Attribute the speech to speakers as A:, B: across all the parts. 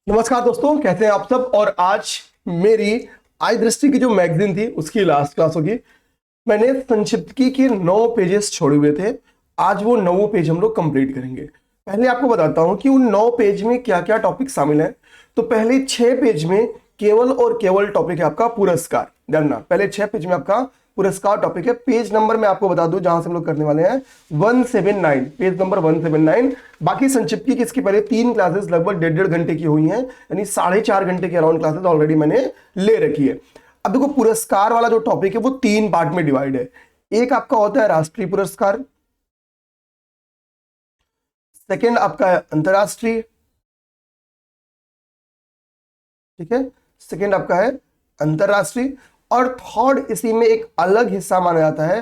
A: नमस्कार दोस्तों, कैसे हैं आप सब। और आज मेरी आई दृष्टि की जो मैगजीन थी उसकी लास्ट क्लास होगी। मैंने संक्षिप्तकी के 9 पेजेस छोड़े हुए थे। आज वो 9 पेज हम लोग कंप्लीट करेंगे। पहले आपको बताता हूं कि उन 9 पेज में क्या क्या टॉपिक शामिल है। तो पहले 6 पेज में केवल और केवल टॉपिक है आपका पुरस्कार गणना। पहले 6 पेज में आपका पुरस्कार टॉपिक है। पेज नंबर मैं आपको बता दूं जहां से हम लोग करने वाले हैं 179, पेज नंबर 179। बाकी संक्षिप्त की इसके पहले 3 क्लासेस लगभग 1.5 घंटे की हुई हैं, यानी 4.5 घंटे के अराउंड क्लासेस ऑलरेडी मैंने ले रखी है। अब देखो, पुरस्कार वाला जो टॉपिक है वो 3 पार्ट में डिवाइड है। एक आपका होता है राष्ट्रीय पुरस्कार, सेकेंड आपका है अंतरराष्ट्रीय, ठीक है, सेकेंड आपका है अंतरराष्ट्रीय, और थर्ड इसी में एक अलग हिस्सा माना जाता है,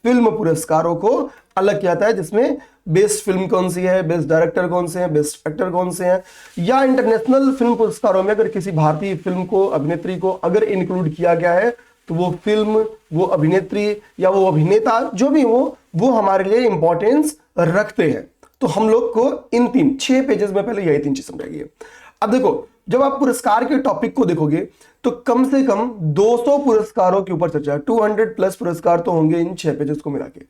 A: फिल्म पुरस्कारों को अलग किया जाता है, जिसमें बेस्ट फिल्म कौन सी है, बेस्ट डायरेक्टर कौन से हैं, बेस्ट एक्टर कौन से हैं, या इंटरनेशनल फिल्म पुरस्कारों में अगर किसी भारतीय फिल्म को, अभिनेत्री को अगर इंक्लूड किया गया है तो वो फिल्म, वो अभिनेत्री या वो अभिनेता जो भी वो हमारे लिए इंपॉर्टेंस रखते हैं। तो हम लोग को इन 6 पेजेस में पहले यही 3 चीज समझाइए। अब देखो, जब आप पुरस्कार के टॉपिक को देखोगे तो कम से कम 200 पुरस्कारों के ऊपर चर्चा है। 200 प्लस पुरस्कार तो होंगे इन 6 पेजेस को मिला के।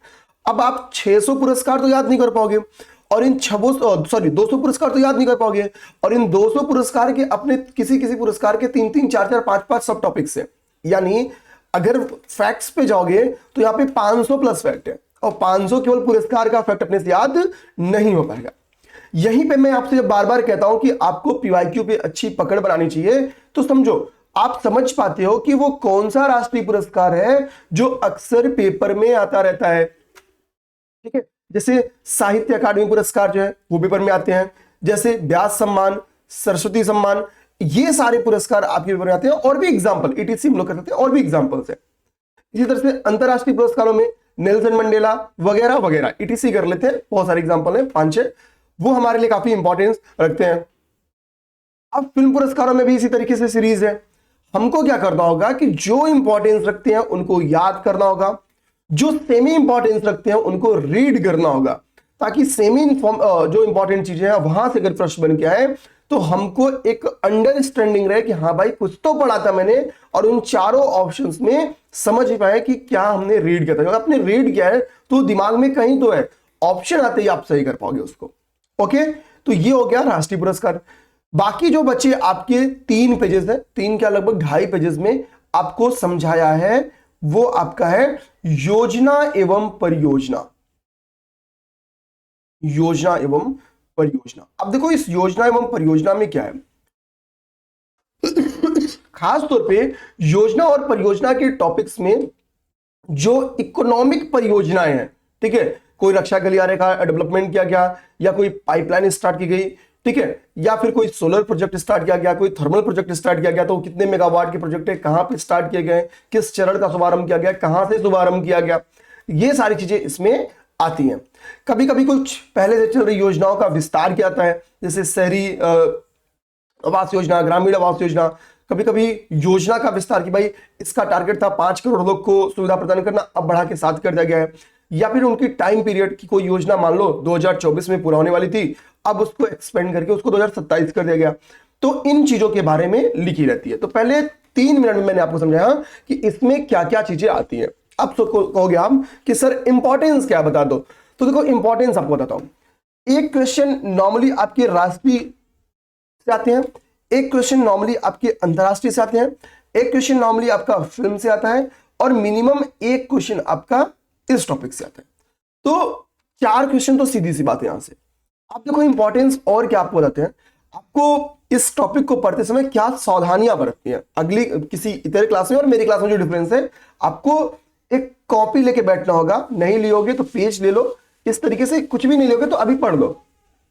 A: अब आप 600 पुरस्कार तो याद नहीं कर पाओगे, और इन 200 पुरस्कार तो याद नहीं कर पाओगे, और इन 200 पुरस्कार के अपने किसी किसी पुरस्कार के 3-3, 4-4, 5-5 सब टॉपिक्स है। यानी अगर फैक्ट्स पे जाओगे तो यहाँ पे 500 प्लस फैक्ट है, और 500 केवल पुरस्कार का फैक्ट अपने से याद नहीं हो पाएगा। यहीं पे मैं आपसे जब बार बार कहता हूं कि आपको पीवाईक्यू पे अच्छी पकड़ बनानी चाहिए, तो समझो, आप समझ पाते हो कि वो कौन सा राष्ट्रीय पुरस्कार है जो अक्सर पेपर में आता रहता है। ठीक है, जैसे साहित्य अकादमी पुरस्कार जो है वो पेपर में आते हैं, जैसे व्यास सम्मान, सरस्वती सम्मान, ये सारे पुरस्कार आपके पेपर में आते हैं। और भी एग्जाम्पल ईटीसी हम लोग कर सकते हैं, और भी एग्जाम्पल्स है। इसी तरह से अंतरराष्ट्रीय पुरस्कारों में नेल्सन मंडेला वगैरह वगैरह ईटीसी कर लेते हैं। बहुत सारे एग्जाम्पल है, 5-6, वो हमारे लिए काफी इंपॉर्टेंस रखते हैं। अब फिल्म पुरस्कारों में भी इसी तरीके से सीरीज है। हमको क्या करना होगा कि जो इंपॉर्टेंस रखते हैं उनको याद करना होगा, जो सेमी इंपॉर्टेंस रखते हैं उनको रीड करना होगा, ताकि सेमी जो इंपॉर्टेंट चीजें हैं वहां से अगर प्रश्न बन के आए तो हमको एक अंडरस्टैंडिंग रहे कि हाँ भाई, कुछ तो पढ़ा था मैंने, और उन चारों ऑप्शंस में समझ पाए कि क्या हमने रीड किया था। अगर आपने रीड किया है तो दिमाग में कहीं तो है, ऑप्शन आते ही आप सही कर पाओगे उसको। ओके, तो ये हो गया राष्ट्रीय पुरस्कार। बाकी जो बचे आपके 3 पेजेस है, 3 क्या लगभग 2.5 पेजेस में आपको समझाया है, वो आपका है योजना एवं परियोजना। योजना एवं परियोजना। अब देखो, इस योजना एवं परियोजना में क्या है, खास तौर पे योजना और परियोजना के टॉपिक्स में जो इकोनॉमिक परियोजनाएं हैं, ठीक है, कोई रक्षा गलियारे का डेवलपमेंट किया गया, या कोई पाइपलाइन स्टार्ट की गई, ठीक है, या फिर कोई सोलर प्रोजेक्ट स्टार्ट किया गया, कोई थर्मल प्रोजेक्ट स्टार्ट किया गया, तो कितने मेगावाट के प्रोजेक्ट है, कहां पे स्टार्ट किए गए, किस चरण का शुभारंभ किया गया, कहां से शुभारंभ किया गया, ये सारी चीजें इसमें आती हैं। कभी कभी कुछ पहले से चल रही योजनाओं का विस्तार किया जाता है, जैसे शहरी आवास योजना, ग्रामीण आवास योजना। कभी कभी योजना का विस्तार कि भाई इसका टारगेट था 5 करोड़ लोग को सुविधा प्रदान करना, अब बढ़ा के 7 कर दिया गया है। या फिर उनकी टाइम पीरियड की कोई योजना मान लो 2024 में पूरा होने वाली थी, अब उसको एक्सपेंड करके उसको 2027 कर दिया गया। तो इन चीजों के बारे में लिखी रहती है। तो पहले 3 मिनट में मैंने आपको समझाया कि इसमें क्या क्या चीजें आती हैं। अब तो कहोगे आप कि सर इंपॉर्टेंस क्या बता दो, तो देखो इंपॉर्टेंस आपको बताता हूं। एक क्वेश्चन नॉर्मली आपके राष्ट्रीय से आते हैं, एक क्वेश्चन नॉर्मली आपके अंतरराष्ट्रीय से आते हैं, एक क्वेश्चन नॉर्मली आपका फिल्म से आता है, और मिनिमम एक क्वेश्चन आपका इस टॉपिक से आता है। तो 4 क्वेश्चन तो सीधी सी बात है यहां से। आप देखो इंपॉर्टेंस और क्या आपको बताते हैं, आपको इस टॉपिक को पढ़ते समय क्या सावधानियां बरतनी है। अगली किसी इतर क्लास में और मेरी क्लास में जो डिफरेंस है, आपको एक कॉपी लेके बैठना होगा, नहीं लियोगे तो पेज ले लो, इस तरीके से कुछ भी नहीं लोगे तो अभी पढ़ लो।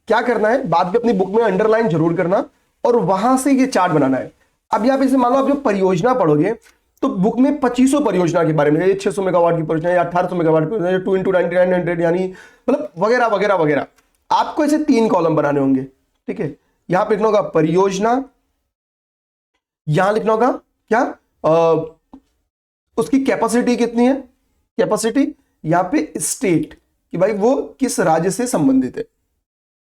A: क्या करना है, बाद में अपनी बुक में अंडरलाइन जरूर करना, और वहां से ये चार्ट बनाना है। अब यहाँ पे से मान लो आप जो परियोजना पढ़ोगे तो बुक में 2500 परियोजना के बारे में, 600 मेगावाट की परियोजना, या 1800 मेगावाट की परियोजना, 2 × 9900, यानी मतलब वगैरह वगैरह वगैरह। आपको ऐसे 3 कॉलम बनाने होंगे, ठीक है। यहां पे लिखना होगा परियोजना, यहां लिखना होगा क्या, उसकी कैपेसिटी कितनी है, कैपेसिटी, यहां पे स्टेट कि भाई वो किस राज्य से संबंधित है।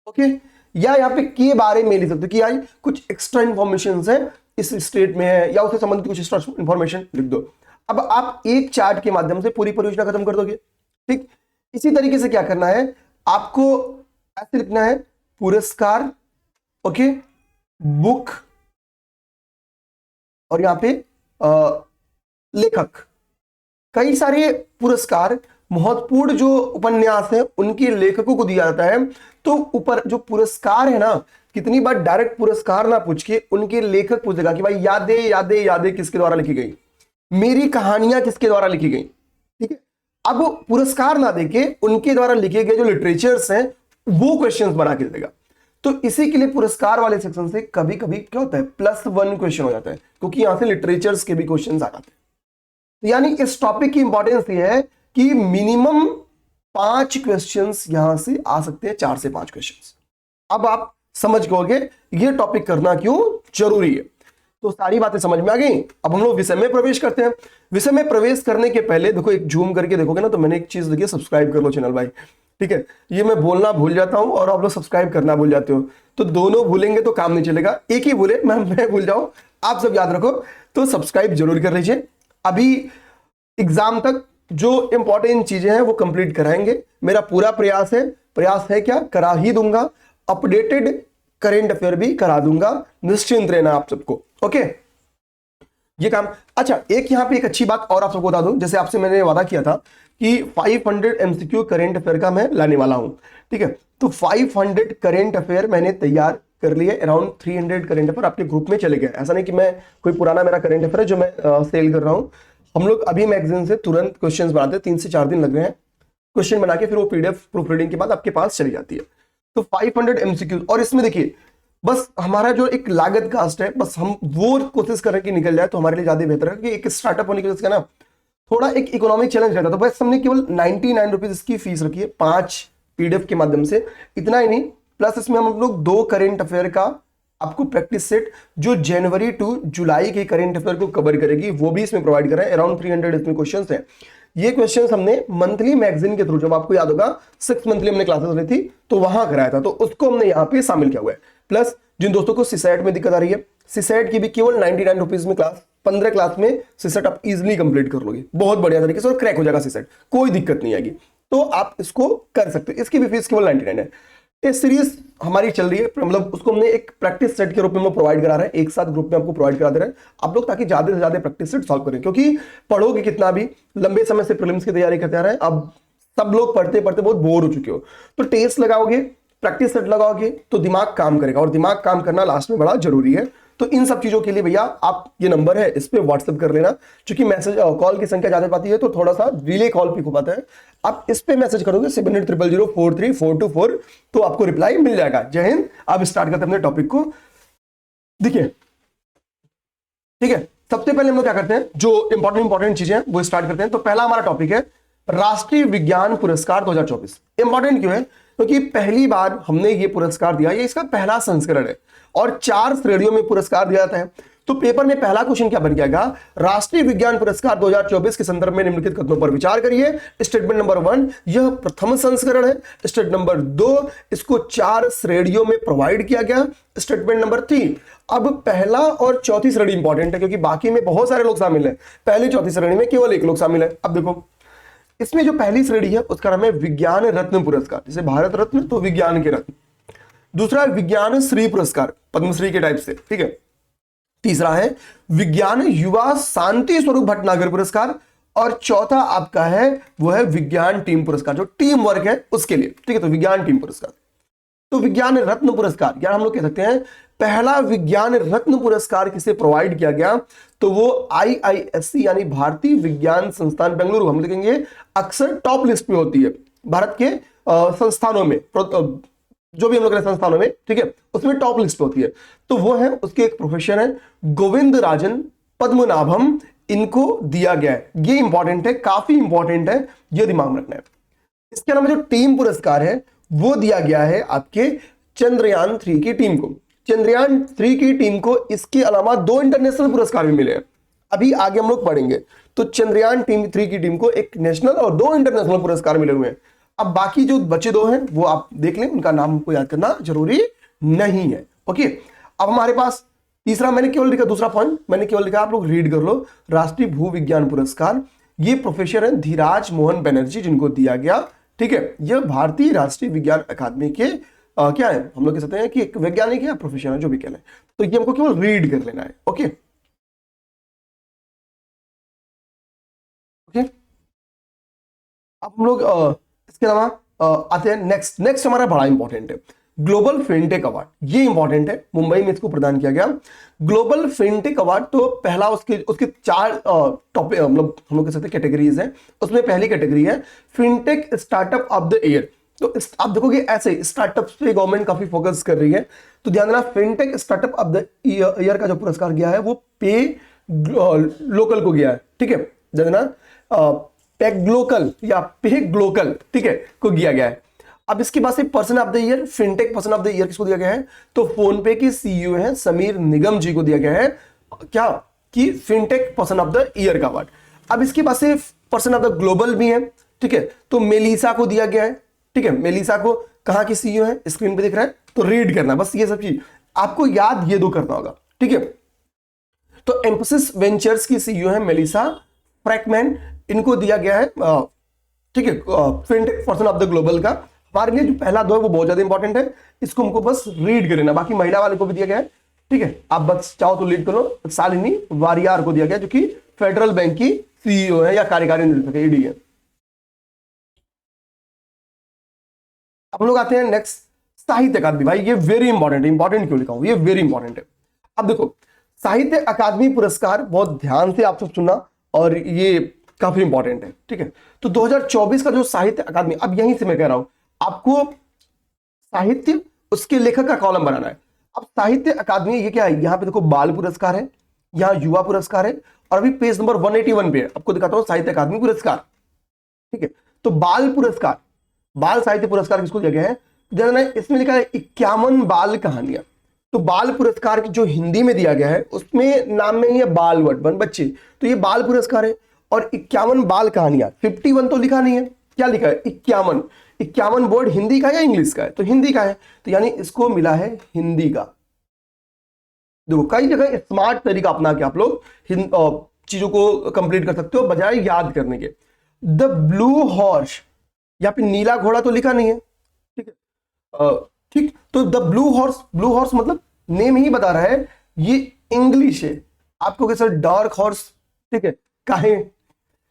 A: ओके, या यहाँ पे के बारे में लिख सकते हो कि यार कुछ एक्स्ट्रा इंफॉर्मेशन है इस स्टेट में है, या उससे संबंधित कुछ एक्स्ट्रा इंफॉर्मेशन लिख दो। अब आप एक चार्ट के माध्यम से पूरी परियोजना खत्म कर दोगे। ठीक, इसी तरीके से क्या करना है आपको, ऐसे लिखना है पुरस्कार, ओके, बुक, और यहां पे लेखक। कई सारे पुरस्कार महत्वपूर्ण जो उपन्यास है उनके लेखकों को दिया जाता है, तो ऊपर जो पुरस्कार है ना, कितनी बार डायरेक्ट पुरस्कार ना पूछ के उनके लेखक पूछेगा कि भाई यादें यादें यादें किसके द्वारा लिखी गई, मेरी कहानियां किसके द्वारा लिखी गई। ठीक है, अब पुरस्कार ना देके उनके द्वारा लिखे गए जो लिटरेचर्स हैं वो क्वेश्चंस बना के देगा। तो इसी के लिए पुरस्कार वाले सेक्शन से कभी कभी क्या होता है +1 क्वेश्चन हो जाता है, क्योंकि यहां से लिटरेचर्स के भी क्वेश्चन आ जाते हैं। तो यानी इस टॉपिक की इंपॉर्टेंस ये है कि मिनिमम 5 क्वेश्चंस यहां से आ सकते हैं, 4 से 5 क्वेश्चंस। अब आप समझ गए ये टॉपिक करना क्यों जरूरी है। तो सारी बातें समझ में आ गई। अब हम लोग विषय में प्रवेश करते हैं। विषय में प्रवेश करने के पहले देखो, एक जूम करके देखोगे ना तो मैंने एक चीज देखिए, सब्सक्राइब कर लो चैनल भाई। ठीक है, ये मैं बोलना भूल जाता हूं और आप लोग सब्सक्राइब करना भूल जाते हो, तो दोनों भूलेंगे तो काम नहीं चलेगा। एक ही भूले, मैं भूल जाऊं, आप सब याद रखो, तो सब्सक्राइब जरूर कर लीजिए। अभी एग्जाम तक जो इंपॉर्टेंट चीजें हैं वो कंप्लीट कराएंगे। मेरा पूरा प्रयास है क्या, करा ही दूंगा। अपडेटेड करंट अफेयर भी करा दूंगा, निश्चिंत रहना आप सबको। ओके, ये काम। अच्छा, एक यहां पे एक अच्छी बात और आप सबको बता दूं, जैसे आपसे मैंने वादा किया था कि 500 एमसीक्यू करंट अफेयर का मैं लाने वाला हूं। ठीक है, तो 500 करंट अफेयर मैंने तैयार कर लिए। अराउंड 300 करंट अफेयर आपके ग्रुप में चले गए। ऐसा नहीं कि मैं कोई पुराना मेरा करंट अफेयर है जो मैं सेल कर रहा हूं। हम लोग अभी मैगजीन से तुरंत क्वेश्चंस बनाते हैं, 3 से 4 दिन लग रहे हैं क्वेश्चन बना के, फिर वो पीडीएफ प्रूफ रीडिंग के बाद आपके पास चली जाती है। तो 500 एमसीक्यू, और इसमें देखिए बस हमारा जो एक लागत कास्ट है, बस हम वो कोशिश करें कि निकल जाए तो हमारे लिए ज्यादा बेहतर है, कि एक स्टार्टअप होने की वजह से ना थोड़ा एक इकोनॉमिक चैलेंज रहता है। तो बस हमने केवल 99 रुपीज इसकी फीस रखी है 5 पीडीएफ के माध्यम से। इतना ही नहीं, प्लस इसमें हम लोग 2 करंट अफेयर का आपको प्रैक्टिस सेट जो जनवरी टू जुलाई के करंट अफेयर को कवर करेगी वो भी इसमें प्रोवाइड कर रहे हैं। अराउंड 300 इसमें क्वेश्चंस हैं। ये क्वेश्चंस हमने मंथली मैगजीन के थ्रू, जब आपको याद होगा 6 मंथली हमने क्लासेस ली थी तो वहां कराया था, तो उसको हमने यहाँ पे शामिल किया हुआ है। प्लस जिन दोस्तों को सीसेट में दिक्कत आ रही है, सीसेट की भी केवल 99 रुपीज में क्लास, 15 क्लास में सीसेट आप इजिली कंप्लीट कर लोगे बहुत बढ़िया तरीके से, और क्रैक हो जाएगा सीसेट, कोई दिक्कत नहीं आएगी। तो आप इसको कर सकते हो, इसकी भी फीस केवल 99 है। टेस्ट सीरीज हमारी चल रही है, मतलब उसको हमने एक प्रैक्टिस सेट के रूप में प्रोवाइड करा रहे हैं, एक साथ ग्रुप में आपको प्रोवाइड करा दे रहे हैं आप लोग, ताकि ज्यादा से ज्यादा प्रैक्टिस सेट सॉल्व करें। क्योंकि पढ़ोगे कितना भी, लंबे समय से प्रीलिम्स की तैयारी करते आ रहे हैं, अब सब लोग पढ़ते पढ़ते बहुत बोर हो चुके हो, तो टेस्ट लगाओगे, प्रैक्टिस सेट लगाओगे तो दिमाग काम करेगा, और दिमाग काम करना लास्ट में बड़ा जरूरी है। तो इन सब चीजों के लिए भैया आप, ये नंबर है इस पे व्हाट्सएप कर लेना, क्योंकि मैसेज कॉल की संख्या ज्यादा पाती है तो थोड़ा सा डिले कॉल पिक हो पाता है। आप इस पे मैसेज करोगे 7800043424, तो आपको रिप्लाई मिल जाएगा। जय हिंद। अब स्टार्ट करते हैं अपने टॉपिक को। देखिए, ठीक है, सबसे पहले हम लोग क्या करते हैं, जो इंपॉर्टेंट चीजें वो स्टार्ट करते हैं। तो पहला हमारा टॉपिक है राष्ट्रीय विज्ञान पुरस्कार 2024। इंपॉर्टेंट क्यों है, क्योंकि पहली बार हमने ये पुरस्कार दिया, ये इसका पहला संस्करण है और 4 श्रेणियों में पुरस्कार दिया जाता है। तो पेपर में पहला क्वेश्चन क्या बन जाएगा, राष्ट्रीय विज्ञान पुरस्कार 2024 के संदर्भ में निम्नलिखित कथनों पर विचार करिए। स्टेटमेंट नंबर 1, यह प्रथम संस्करण है। स्टेटमेंट नंबर 2, इसको 4 श्रेणियों में प्रोवाइड किया गया। स्टेटमेंट नंबर 3, अब पहला और चौथी श्रेणी इंपॉर्टेंट है, क्योंकि बाकी में बहुत सारे लोग शामिल हैं, पहली चौथी श्रेणी में केवल 1 लोग शामिल है। अब देखो, इसमें जो पहली श्रेणी है उसका नाम है विज्ञान रत्न पुरस्कार, जैसे भारत रत्न तो विज्ञान के रत्न। दूसरा विज्ञान श्री पुरस्कार, पद्मश्री के टाइप से, ठीक है। तीसरा है विज्ञान युवा शांति स्वरूप भटनागर पुरस्कार, और चौथा आपका है वो है विज्ञान टीम पुरस्कार, जो टीम वर्क है उसके लिए, ठीक है। तो विज्ञान टीम पुरस्कार, तो विज्ञान रत्न पुरस्कार या हम लोग कह सकते हैं पहला विज्ञान रत्न पुरस्कार किसे प्रोवाइड किया गया, तो वो IISc यानी भारतीय विज्ञान संस्थान बेंगलुरु, हम देखेंगे अक्सर टॉप लिस्ट पे होती है भारत के संस्थानों में, जो भी हम लोग संस्थानों में, ठीक है, उसमें टॉप लिस्ट पे होती है। तो वो है, उसके एक प्रोफेसर है गोविंद राजन पद्मनाभम, इनको दिया गया है। ये इंपॉर्टेंट है, काफी इंपॉर्टेंट है, ये दिमाग में रखना है। इसके अलावा जो टीम पुरस्कार है वो दिया गया है आपके चंद्रयान 3 की टीम को। चंद्रयान 3 की टीम को इसके अलावा 2 इंटरनेशनल पुरस्कार भी मिले हैं, अभी आगे हम लोग पढ़ेंगे। तो चंद्रयान टीम 3 की टीम को एक नेशनल और 2 इंटरनेशनल पुरस्कार मिले हुए हैं। अब बाकी जो बचे 2 हैं वो आप देख लें, उनका नाम को याद करना जरूरी नहीं है। ओके, अब हमारे पास तीसरा मैंने केवल लिखा, दूसरा पॉइंट मैंने केवल लिखा, आप लोग रीड कर लो। राष्ट्रीय भू विज्ञान पुरस्कार, ये प्रोफेसर हैं धीराज मोहन बनर्जी जिनको दिया गया। ठीक है, यह भारतीय राष्ट्रीय विज्ञान अकादमी के क्या है, हम लोग कह सकते हैं कि एक वैज्ञानिक है, प्रोफेसर है, जो भी कह लें, तो ये हमको केवल रीड कर लेना है। ओके ओके, अब हम लोग इसके अलावा आते हैं नेक्स्ट। नेक्स्ट हमारा बड़ा इंपॉर्टेंट है, ग्लोबल फिनटेक अवार्ड। ये इंपॉर्टेंट है, मुंबई में इसको प्रदान किया गया ग्लोबल फिनटेक अवार्ड। तो पहला उसके उसके चार टॉपिक मतलब हम लोग कह सकते हैं कैटेगरीज हैं। उसमें पहली कैटेगरी है fintech startup of the year. तो आप देखोगे ऐसे स्टार्टअप्स पे गवर्नमेंट काफी फोकस कर रही है, तो ध्यान देना fintech startup of the year का जो पुरस्कार गया है वो पे लोकल को गया है। ठीक है, ध्यान देना पेग्लोकल या पेग्लोकल, ठीक है, को दिया गया है। अब इसके बाद से person of the year, fintech person of the year किसको दिया गया है, तो फोन पे के सीईओ हैं समीर निगम जी को दिया गया है क्या, कि fintech person of the year का अवार्ड। अब इसके बाद से पर्सन ऑफ द ग्लोबल भी है। ठीक है, तो मेलिसा को दिया गया है। ठीक है, मेलिसा को कहां की सीईओ है, स्क्रीन पे दिख रहा है, तो रीड करना बस, ये सब चीज आपको याद ये दो करना होगा। ठीक है, तो एम्फोसिस वेंचर्स की सीईओ है मेलिसा फ्रैंकमैन, इनको दिया गया है ठीक है fintech person of the global का। हमारे लिए जो पहला दो है वो बहुत ज्यादा इंपॉर्टेंट है, इसको हमको बस रीड कर लेना। बाकी महिला वाले को भी दिया गया है। ठीक है, आप बस चाहो तो रीड करो, शालिनी वारियार को दिया गया जो कि फेडरल बैंक की सीईओ है या कार्यकारी निदेशक ईडी है। हम लोग आते हैं नेक्स्ट साहित्य अकादमी। भाई ये वेरी इंपॉर्टेंट है, इंपॉर्टेंट क्यों लिखा हूं, ये वेरी इंपॉर्टेंट है। अब देखो साहित्य अकादमी पुरस्कार बहुत ध्यान से आप सब सुनना, और ये काफी इंपॉर्टेंट है। ठीक है, तो 2024 का जो साहित्य अकादमी, अब यहीं से मैं कह रहा हूं आपको साहित्य उसके लेखक का कॉलम बनाना है। अब साहित्य अकादमी ये क्या है, यहां पे देखो बाल पुरस्कार है, यहां युवा पुरस्कार है, और अभी पेज नंबर 181 पे है, आपको दिखाता हूं साहित्य अकादमी पुरस्कार। ठीक है, तो बाल पुरस्कार, बाल साहित्य पुरस्कार किसको दिया गया है, जानना है, इसमें लिखा है 51 बाल कहानियां। तो बाल पुरस्कार की जो हिंदी में दिया गया है उसमें नाम में ही है बाल वर्ड, बच्चे, तो ये बाल पुरस्कार है। और 51 बाल कहानियां, 51 तो लिखा नहीं है, क्या लिखा है 51। 51 वर्ड हिंदी का है या इंग्लिश का है, तो हिंदी का है, तो यानी इसको मिला है हिंदी का। देखो कई जगह स्मार्ट तरीका अपना के आप लोग चीजों को कंप्लीट कर सकते हो बजाय याद करने के। द ब्लू हॉर्स, यहाँ पे नीला घोड़ा तो लिखा नहीं है। ठीक है, ठीक, तो the blue horse, blue horse मतलब नेम ही बता रहा है, ये इंग्लिश है। आपको कैसे डार्क हॉर्स, ठीक है, काहे,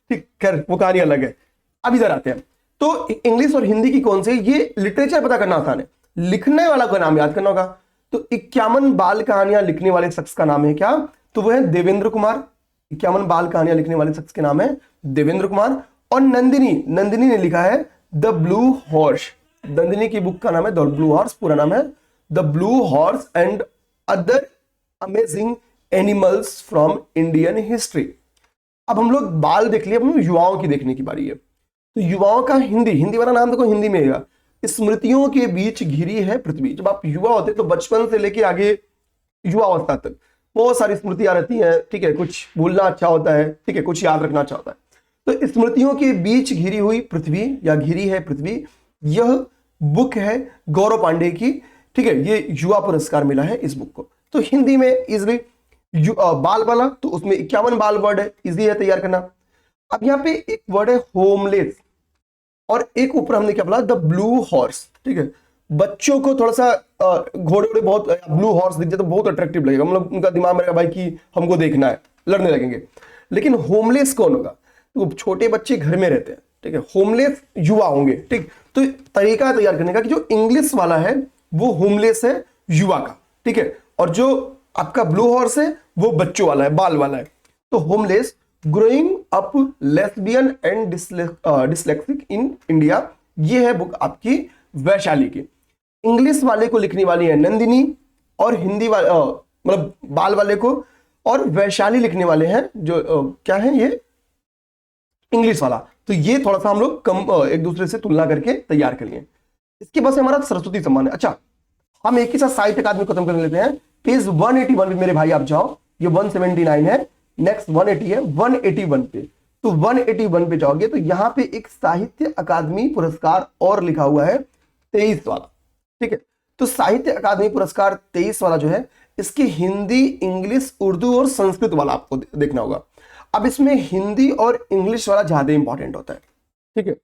A: ठीक, खैर वो कहानी अलग है। अब इधर आते हैं, तो इंग्लिश और हिंदी की कौन सी, ये लिटरेचर पता करना आसान है, लिखने वाला का नाम याद करना होगा। तो 51 बाल कहानियां लिखने वाले शख्स का नाम है क्या, तो वह है देवेंद्र कुमार। 51 बाल कहानियां लिखने वाले शख्स के नाम है देवेंद्र कुमार। और नंदिनी, नंदिनी ने लिखा है द ब्लू हॉर्स। नंदिनी की बुक का नाम है द ब्लू हॉर्स, पूरा नाम है the blue horse and other amazing animals from Indian history. अब हम लोग बाल देख लिए, अब हम युवाओं की देखने की बारी है। तो युवाओं का हिंदी, हिंदी वाला नाम देखो, हिंदी में है स्मृतियों के बीच घिरी है पृथ्वी। जब आप युवा होते तो बचपन से लेके आगे युवा अवस्था तक बहुत सारी स्मृतियां रहती हैं। ठीक है, कुछ भूलना अच्छा होता है, ठीक है, कुछ याद रखना अच्छा होता है। तो स्मृतियों के बीच घिरी हुई पृथ्वी या घिरी है पृथ्वी, यह बुक है गौरव पांडे की। ठीक है, ये युवा पुरस्कार मिला है इस बुक को। तो हिंदी में इजली बाल वाला, तो उसमें 51 बाल वर्ड है, इजी है तैयार करना। अब यहाँ पे एक वर्ड है होमलेस, और एक ऊपर हमने क्या बोला द ब्लू हॉर्स। ठीक है, बच्चों को थोड़ा सा घोड़े वोड़े बहुत, ब्लू हॉर्स दिख जाए तो बहुत अट्रैक्टिव लगेगा, मतलब उनका दिमाग में रहेगा भाई कि हमको देखना है, लड़ने लगेंगे। लेकिन होमलेस कौन होगा, तो छोटे बच्चे घर में रहते हैं। ठीक है, होमलेस युवा होंगे। ठीक, तो तरीका तैयार करने का कि जो इंग्लिश वाला है वो होमलेस है युवा का। ठीक है, और जो आपका ब्लू हॉर्स है वो बच्चों वाला है, बाल वाला है। तो homeless, growing up lesbian and dyslexic in India, ये है बुक आपकी वैशाली की। इंग्लिश वाले को लिखने वाली है नंदिनी, और हिंदी वाले मतलब बाल वाले को और वैशाली लिखने वाले हैं जो क्या है ये इंग्लिश वाला। तो ये थोड़ा सा हम लोग कम एक दूसरे से तुलना करके तैयार कर लिए। इसके बाद हमारा सरस्वती सम्मान है। अच्छा, हम एक ही साथ साहित्य अकादमी खत्म कर लेते हैं। पेज 181 पे मेरे भाई आप जाओ, ये 179 है, नेक्स्ट 180 है, 181 पे। तो 181 पे जाओगे तो यहां पे एक साहित्य अकादमी पुरस्कार और लिखा हुआ है 23 वाला। ठीक है, तो साहित्य अकादमी पुरस्कार 23 वाला जो है, इसकी हिंदी, इंग्लिश, उर्दू और संस्कृत वाला आपको देखना होगा। अब इसमें हिंदी और इंग्लिश वाला ज्यादा इंपॉर्टेंट होता है, ठीक है,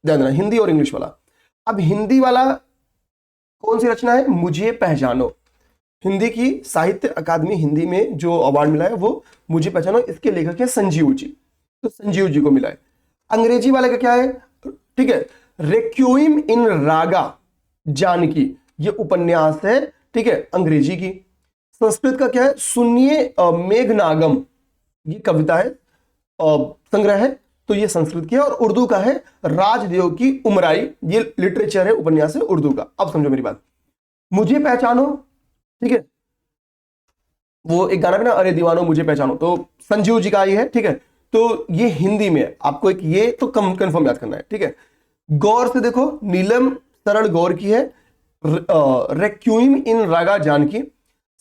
A: ध्यान देना, हिंदी और इंग्लिश वाला। अब हिंदी वाला कौन सी रचना है, मुझे पहचानो, हिंदी की साहित्य अकादमी हिंदी में जो अवार्ड मिला है वो मुझे पहचानो, इसके लेखक है संजीव जी, तो संजीव जी को मिला है। अंग्रेजी वाले का क्या है, ठीक है, रेक्विएम इन रागा जानकी, ये उपन्यास है, ठीक है, अंग्रेजी की। संस्कृत का क्या है, सुनिए मेघनागम, ये कविता है, संग्रह है, तो ये संस्कृत की है। और उर्दू का है राजदेव की उमराई, ये लिटरेचर है, उपन्यास है उर्दू का। अब समझो मेरी बात, मुझे पहचानो, ठीक है, वो एक गाना भी ना, अरे दीवानो मुझे पहचानो, तो संजीव जी का ये है, ठीक है। तो ये हिंदी में आपको एक ये तो कंफर्म याद करना है, ठीक है। गौर से देखो, नीलम शरण गौर की है, रेक्विएम इन रागा जानकी।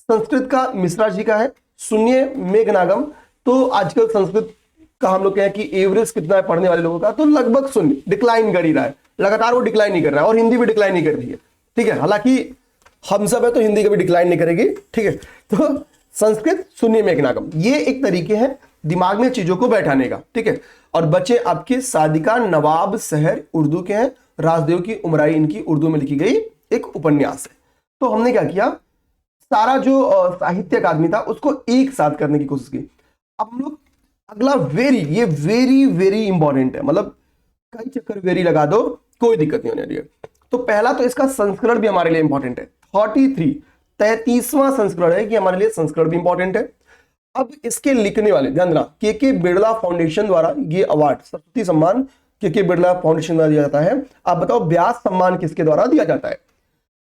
A: संस्कृत का मिश्रा जी का है, सुनिए मेघनागम। तो आजकल संस्कृत का हम लोग कहें कि एवरेज कितना है पढ़ने वाले लोगों का, तो लगभग शून्य, डिक्लाइन कर ही रहा है, लगातार वो डिक्लाइन नहीं कर रहा है। और हिंदी भी डिक्लाइन नहीं कर रही है, ठीक है, हालांकि हम सब है तो हिंदी कभी डिक्लाइन नहीं करेगी, ठीक है। तो संस्कृत शून्य मेघनागम, ये एक तरीके हैं दिमाग में चीजों को बैठाने का, ठीक है। और बच्चे आपके सादिका नवाब शहर उर्दू के हैं, राजदेव की उमराई इनकी उर्दू में लिखी गई एक उपन्यास है। तो हमने क्या किया, सारा जो साहित्य अकादमी था उसको एक साथ करने की कोशिश की। अब हम लोग अगला ये वेरी वेरी इंपॉर्टेंट है, मतलब कई चक्कर वेरी लगा दो, कोई दिक्कत नहीं होने वाली है। तो पहला तो इसका संस्करण भी हमारे लिए इंपॉर्टेंट है, 33वां संस्करण है कि हमारे लिए संस्करण भी इंपॉर्टेंट है। अब इसके लिखने वाले, ध्यान देना, के बिरला फाउंडेशन द्वारा ये अवार्ड, सरस्वती सम्मान के बिरला फाउंडेशन द्वारा दिया जाता है। आप बताओ व्यास सम्मान किसके द्वारा दिया जाता है।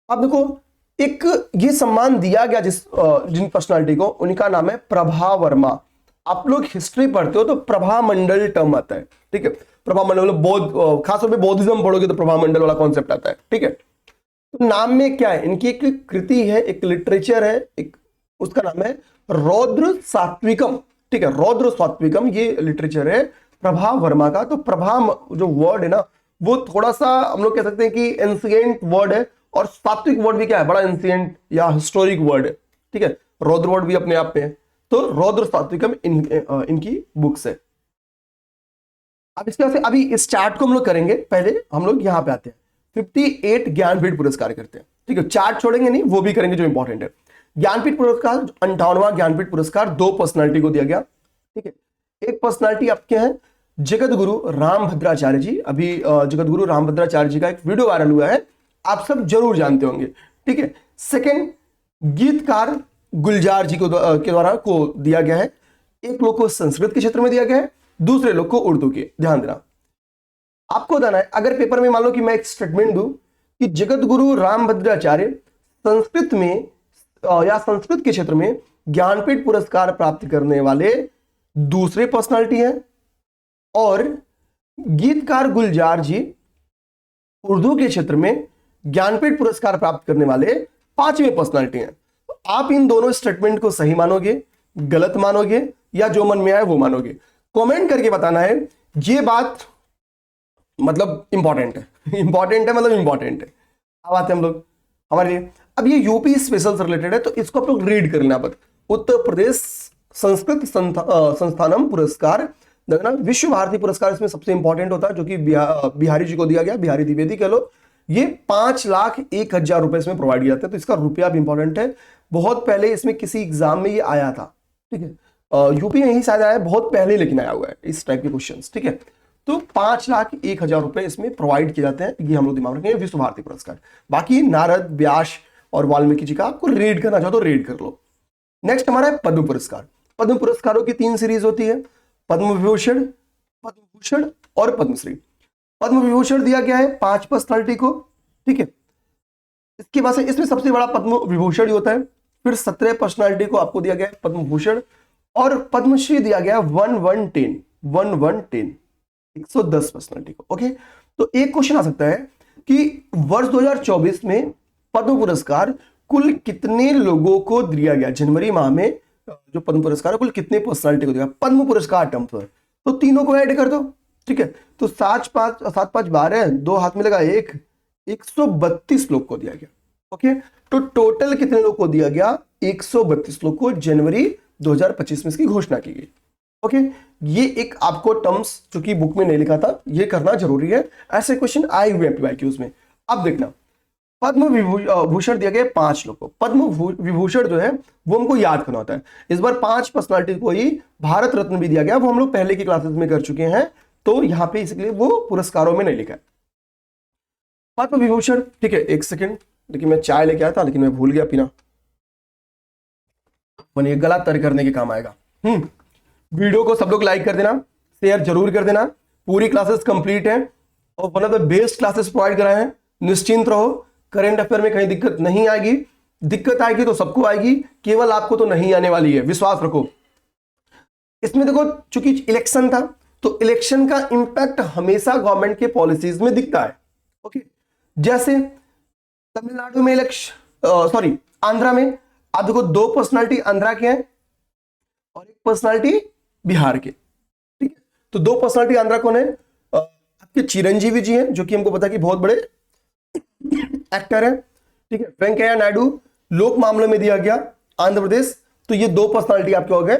A: अब देखो, एक ये सम्मान दिया गया जिन पर्सनालिटी को, उनका नाम है प्रभा वर्मा। आप लोग हिस्ट्री पढ़ते हो तो प्रभा मंडल टर्म आता है, ठीक है, प्रभा मंडल बौद्ध, खासतौर पे बौद्धिज्म पढ़ोगे तो प्रभा मंडल वाला कॉन्सेप्ट आता है, ठीक है। तो नाम में क्या है, इनकी एक कृति है, एक लिटरेचर है, एक उसका नाम है रौद्र सात्विकम, ठीक है, रौद्र सात्विकम, ये लिटरेचर है प्रभा वर्मा का। तो प्रभा जो वर्ड है ना, वो थोड़ा सा हम लोग कह सकते हैं कि एंशिएंट वर्ड है, और सात्विक वर्ड भी क्या है, बड़ा एंशिएंट या हिस्टोरिक वर्ड है, ठीक है। रौद्र वर्ड भी अपने आप में है, तो रौद्र सात्विकम इनकी बुक्स है। अब इसके से अभी इस चार्ट को हम लोग करेंगे, पहले हम लोग यहां पे आते हैं, 58 ज्ञानपीठ पुरस्कार करते हैं, ठीक है, चार्ट छोड़ेंगे नहीं, वो भी करेंगे जो इंपॉर्टेंट है। ज्ञानपीठ पुरस्कार 58वां ज्ञानपीठ पुरस्कार 2 पर्सनालिटी को दिया गया, ठीक है। एक पर्सनालिटी आपके हैं जगत गुरु रामभद्राचार्य जी। अभी जगत गुरु रामभद्राचार्य जी का एक वीडियो वायरल हुआ है, आप सब जरूर जानते होंगे, ठीक है। सेकंड, गीतकार गुलजार जी के द्वारा को दिया गया है। एक लोग को संस्कृत के क्षेत्र में दिया गया है, दूसरे लोग को उर्दू के। ध्यान देना, आपको बताना है, अगर पेपर में मान लो कि मैं एक स्टेटमेंट दूं कि जगत गुरु रामभद्राचार्य संस्कृत में या संस्कृत के क्षेत्र में ज्ञानपीठ पुरस्कार प्राप्त करने वाले दूसरे पर्सनालिटी हैं, और गीतकार गुलजार जी उर्दू के क्षेत्र में ज्ञानपीठ पुरस्कार प्राप्त करने वाले 5वें पर्सनालिटी हैं। तो आप इन दोनों स्टेटमेंट को सही मानोगे, गलत मानोगे, या जो मन में आए वो मानोगे, कमेंट करके बताना है। ये बात मतलब इंपॉर्टेंट है, इंपॉर्टेंट है, मतलब इंपॉर्टेंट है। अब आते हैं हम लोग हमारे लिए, अब ये यूपी स्पेशल से रिलेटेड है, तो इसको आप लोग रीड कर लेना। उत्तर प्रदेश संस्कृत संस्थानम पुरस्कार, विश्व भारती पुरस्कार इसमें सबसे इंपॉर्टेंट होता है, जो कि बिहारी जी को दिया गया, बिहारी द्विवेदी कह लो। ये 5,01,000 रुपए इसमें प्रोवाइड किया जाता है, तो इसका रुपया भी इंपॉर्टेंट है। बहुत पहले इसमें किसी एग्जाम में ये आया था, ठीक है, यूपी में ही शायद आया, बहुत पहले लेकिन आया हुआ है इस टाइप के क्वेश्चन, ठीक है। तो 5,01,000 रुपए इसमें प्रोवाइड किए जाते हैं, ये हम लोग दिमाग रखेंगे, विश्व भारती पुरस्कार। बाकी नारद, व्यास और वाल्मीकि जी का आपको रीड करना चाहो तो रीड कर लो। नेक्स्ट हमारा है पद्म पुरस्कार। पद्म पुरस्कारों की 3 सीरीज होती है, पद्म विभूषण, पद्म भूषण और पद्मश्री। पद्म विभूषण दिया गया है 5 पर्सनालिटी को, ठीक है। इसके बाद से इसमें सबसे बड़ा पद्म विभूषण ही होता है। फिर 17 पर्सनालिटी को आपको दिया गया है पद्म भूषण, और पद्मश्री दिया गया 1110 110 पर्सनालिटी को, ओके। तो एक क्वेश्चन आ सकता है कि वर्ष 2024 में पद्म पुरस्कार कुल कितने लोगों को दिया गया, जनवरी माह में जो पद्म पुरस्कार है कुल कितने पर्सनालिटी को दिया पद्म पुरस्कार टर्म पर, तो तीनों को ऐड कर दो, ठीक है। तो 7 5 12, 2 हाथ में लगा 1, 132 लोग को दिया गया, ओके। तो टोटल कितने लोग को दिया गया? 132 लोग को जनवरी 2025 में इसकी घोषणा की गई। ओके, ये एक आपको टर्म्स जो कि बुक में नहीं लिखा था, ये करना जरूरी है, ऐसे क्वेश्चन आए हुए हैं PYQs में। अब देखना, पद्म विभूषण दिया गया 5 लोग को। पद्म विभूषण जो है वो हमको याद करना होता है। इस बार 5 पर्सनालिटी को ही भारत रत्न भी दिया गया, वो हम लोग पहले की क्लासेस में कर चुके हैं, तो यहाँ पे इसलिए वो पुरस्कारों में नहीं लिखा है पद्म विभूषण। ठीक है, एक सेकेंड, देखिए मैं चाय लेके आया था लेकिन मैं भूल गया पीना, ये गला तर करने के काम आएगा। वीडियो को सब लोग लाइक कर देना, शेयर जरूर कर देना। पूरी क्लासेस कंप्लीट है और one of the best classes provide कराए हैं। निश्चिंत रहो, करंट अफेयर में कहीं दिक्कत नहीं आएगी। दिक्कत आएगी तो सबको आएगी, केवल आपको तो नहीं आने वाली है, विश्वास रखो। इसमें देखो, चूंकि इलेक्शन था तो इलेक्शन का इंपैक्ट हमेशा गवर्नमेंट के पॉलिसीज में दिखता है। ओके, जैसे तमिलनाडु में इलेक्शन, आंध्रा में आप देखो 2 पर्सनालिटी आंध्रा के हैं और 1 पर्सनालिटी बिहार के। ठीक है, तो 2 पर्सनालिटी आंध्रा कौन है? आपके चिरंजीवी जी हैं, जो कि हमको पता है कि बहुत बड़े एक्टर है। ठीक है, वेंकैया नायडू लोक मामलों में दिया गया आंध्र प्रदेश, तो ये 2 पर्सनालिटी आपके हो गए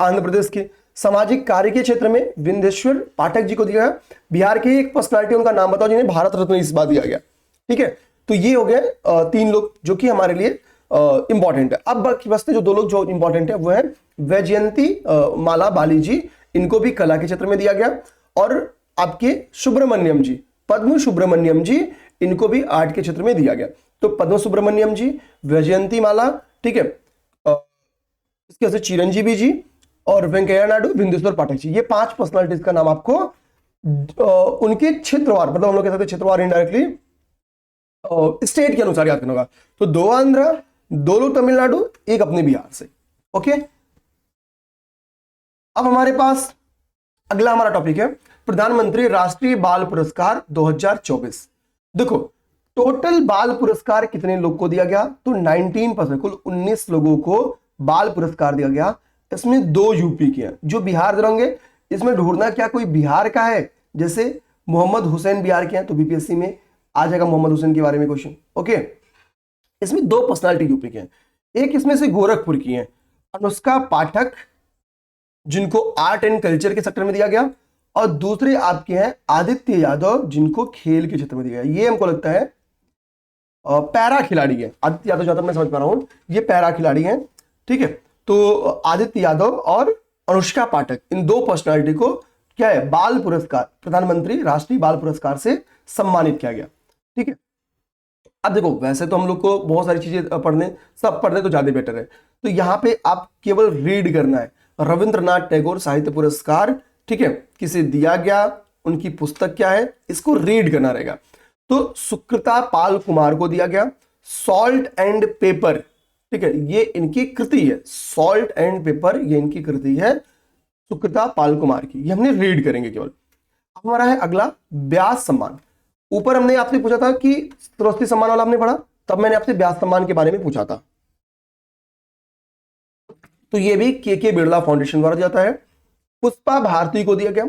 A: आंध्र प्रदेश के। सामाजिक कार्य के क्षेत्र में विंध्येश्वर पाठक जी को दिया गया। बिहार के एक पर्सनालिटी, उनका नाम बताओ जिन्हें भारत रत्न इस बार दिया गया। ठीक है, तो ये हो गए 3 लोग जो कि हमारे लिए इंपॉर्टेंट है। अब बाकी बचते जो 2 लोग जो इंपॉर्टेंट है वो है वैजयंती माला बाली जी, इनको भी कला के क्षेत्र में दिया गया, और आपके सुब्रमण्यम जी, पद्म सुब्रमण्यम जी, इनको भी आर्ट के क्षेत्र में दिया गया। तो पद्म सुब्रमण्यम जी, वैजयंती माला, ठीक है, इसके वजह से चिरंजीवी जी और वेंकैया नायडू, विंध्येश्वर पाठक जी, ये 5 पर्सनालिटीज का नाम आपको उनके क्षेत्रवार, मतलब हम लोग कह सकते हैं क्षेत्रवार इनडायरेक्टली स्टेट के अनुसार याद करना होगा। तो 2 आंध्रा, 2 लोग तमिलनाडु, 1 अपने बिहार से। ओके, अब हमारे पास अगला हमारा टॉपिक है प्रधानमंत्री राष्ट्रीय बाल पुरस्कार 2024। देखो, टोटल बाल पुरस्कार कितने लोग को दिया गया? तो 19%, कुल 19 लोगों को बाल पुरस्कार दिया गया। इसमें 2 यूपी के हैं, जो बिहार होंगे। इसमें ढूंढना क्या कोई बिहार का है, जैसे मोहम्मद हुसैन बिहार के हैं तो बीपीएससी में आ जाएगा मोहम्मद हुसैन के बारे में क्वेश्चन। ओके, इसमें 2 पर्सनालिटी यूपी के हैं। एक इसमें से गोरखपुर की है अनुष्का पाठक, जिनको आर्ट एंड कल्चर के सेक्टर में दिया गया, और दूसरे आपके हैं आदित्य यादव, जिनको खेल के क्षेत्र में दिया गया। ये हमको लगता है पैरा खिलाड़ी है। आदित्य यादव, जहां तक मैं समझ पा रहा हूं ये पैरा खिलाड़ी हैं। ठीक है, तो आदित्य यादव और अनुष्का पाठक, इन 2 पर्सनालिटी को क्या है, बाल पुरस्कार, प्रधानमंत्री राष्ट्रीय बाल पुरस्कार से सम्मानित किया गया। ठीक है, अब देखो, वैसे तो हम लोग को बहुत सारी चीजें सब पढ़ने तो ज्यादा बेटर है, तो यहां पे आप केवल रीड करना है। रविंद्रनाथ टैगोर साहित्य पुरस्कार, ठीक है, किसे दिया गया, उनकी पुस्तक क्या है, इसको रीड करना रहेगा। तो सुकृता पाल कुमार को दिया गया सॉल्ट एंड पेपर। ठीक है, ये इनकी कृति है, सॉल्ट एंड पेपर, ये इनकी कृति है सुकृता पाल कुमार की, ये हमने रीड करेंगे केवल। अब हमारा है अगला व्यास सम्मान। ऊपर हमने आपसे पूछा था कि सरस्वती सम्मान वाला हमने पढ़ा, तब मैंने आपसे व्यास सम्मान के बारे में पूछा था। तो ये भी के बिरला फाउंडेशन द्वारा जाता है। पुष्पा भारती को दिया गया।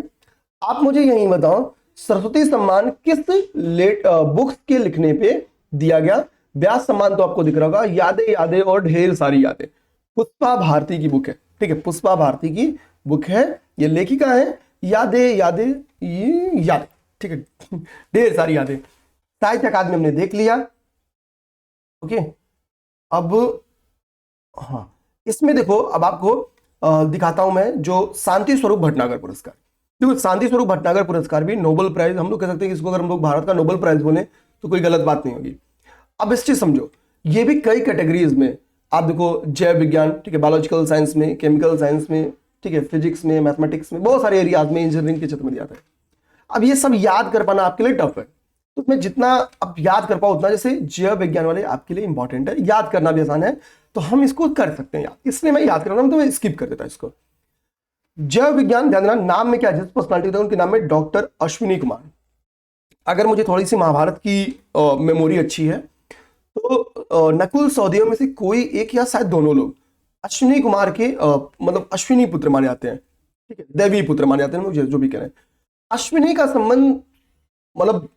A: आप मुझे यही बताओ, सरस्वती सम्मान किस बुक्स के लिखने पे दिया गया? व्यास सम्मान तो आपको दिख रहा होगा, यादें यादें और ढेर सारी यादें, पुष्पा भारती की बुक है। ठीक है, पुष्पा भारती की बुक है, ये लेखिका है यादें यादें ये यादें। ठीक है, ढेर सारी यादें, साहित्य अकादमी हमने देख लिया। ओके, अब हाँ, इसमें देखो, अब आपको दिखाता हूं मैं जो शांति स्वरूप भटनागर पुरस्कार। देखो, शांति स्वरूप भटनागर पुरस्कार भी नोबेल प्राइज, हम लोग कह सकते हैं कि इसको अगर हम लोग भारत का नोबेल प्राइज बोले तो कोई गलत बात नहीं होगी। अब इस चीज समझो, ये भी कई कैटेगरीज में, आप देखो जैव विज्ञान, ठीक है, बायोलॉजिकल साइंस में, केमिकल साइंस में, ठीक है, फिजिक्स में, मैथमेटिक्स में, बहुत सारे एरियाज में, इंजीनियरिंग के क्षेत्र में जाता है। अब ये सब याद कर पाना आपके लिए टफ है, तो मैं जितना आप याद कर पाओ उतना, जैसे जैव विज्ञान वाले आपके लिए इंपॉर्टेंट है, याद करना भी आसान है, तो हम इसको कर सकते हैं याद, इसलिए मैं याद कर रहा हूं, तो मैं स्किप कर देता इसको। जैव विज्ञान, ध्यान देना नाम में क्या, जिस पर्सनालिटी था उनके नाम में डॉक्टर अश्विनी कुमार। अगर मुझे थोड़ी सी महाभारत की मेमोरी अच्छी है तो नकुल सहदेव में से कोई एक या शायद दोनों लोग अश्विनी कुमार के मतलब अश्विनी पुत्र माने जाते हैं। ठीक है, देवी पुत्र माने जाते हैं, मुझे जो भी कह रहे हैं। अश्विनी का संबंध मतलब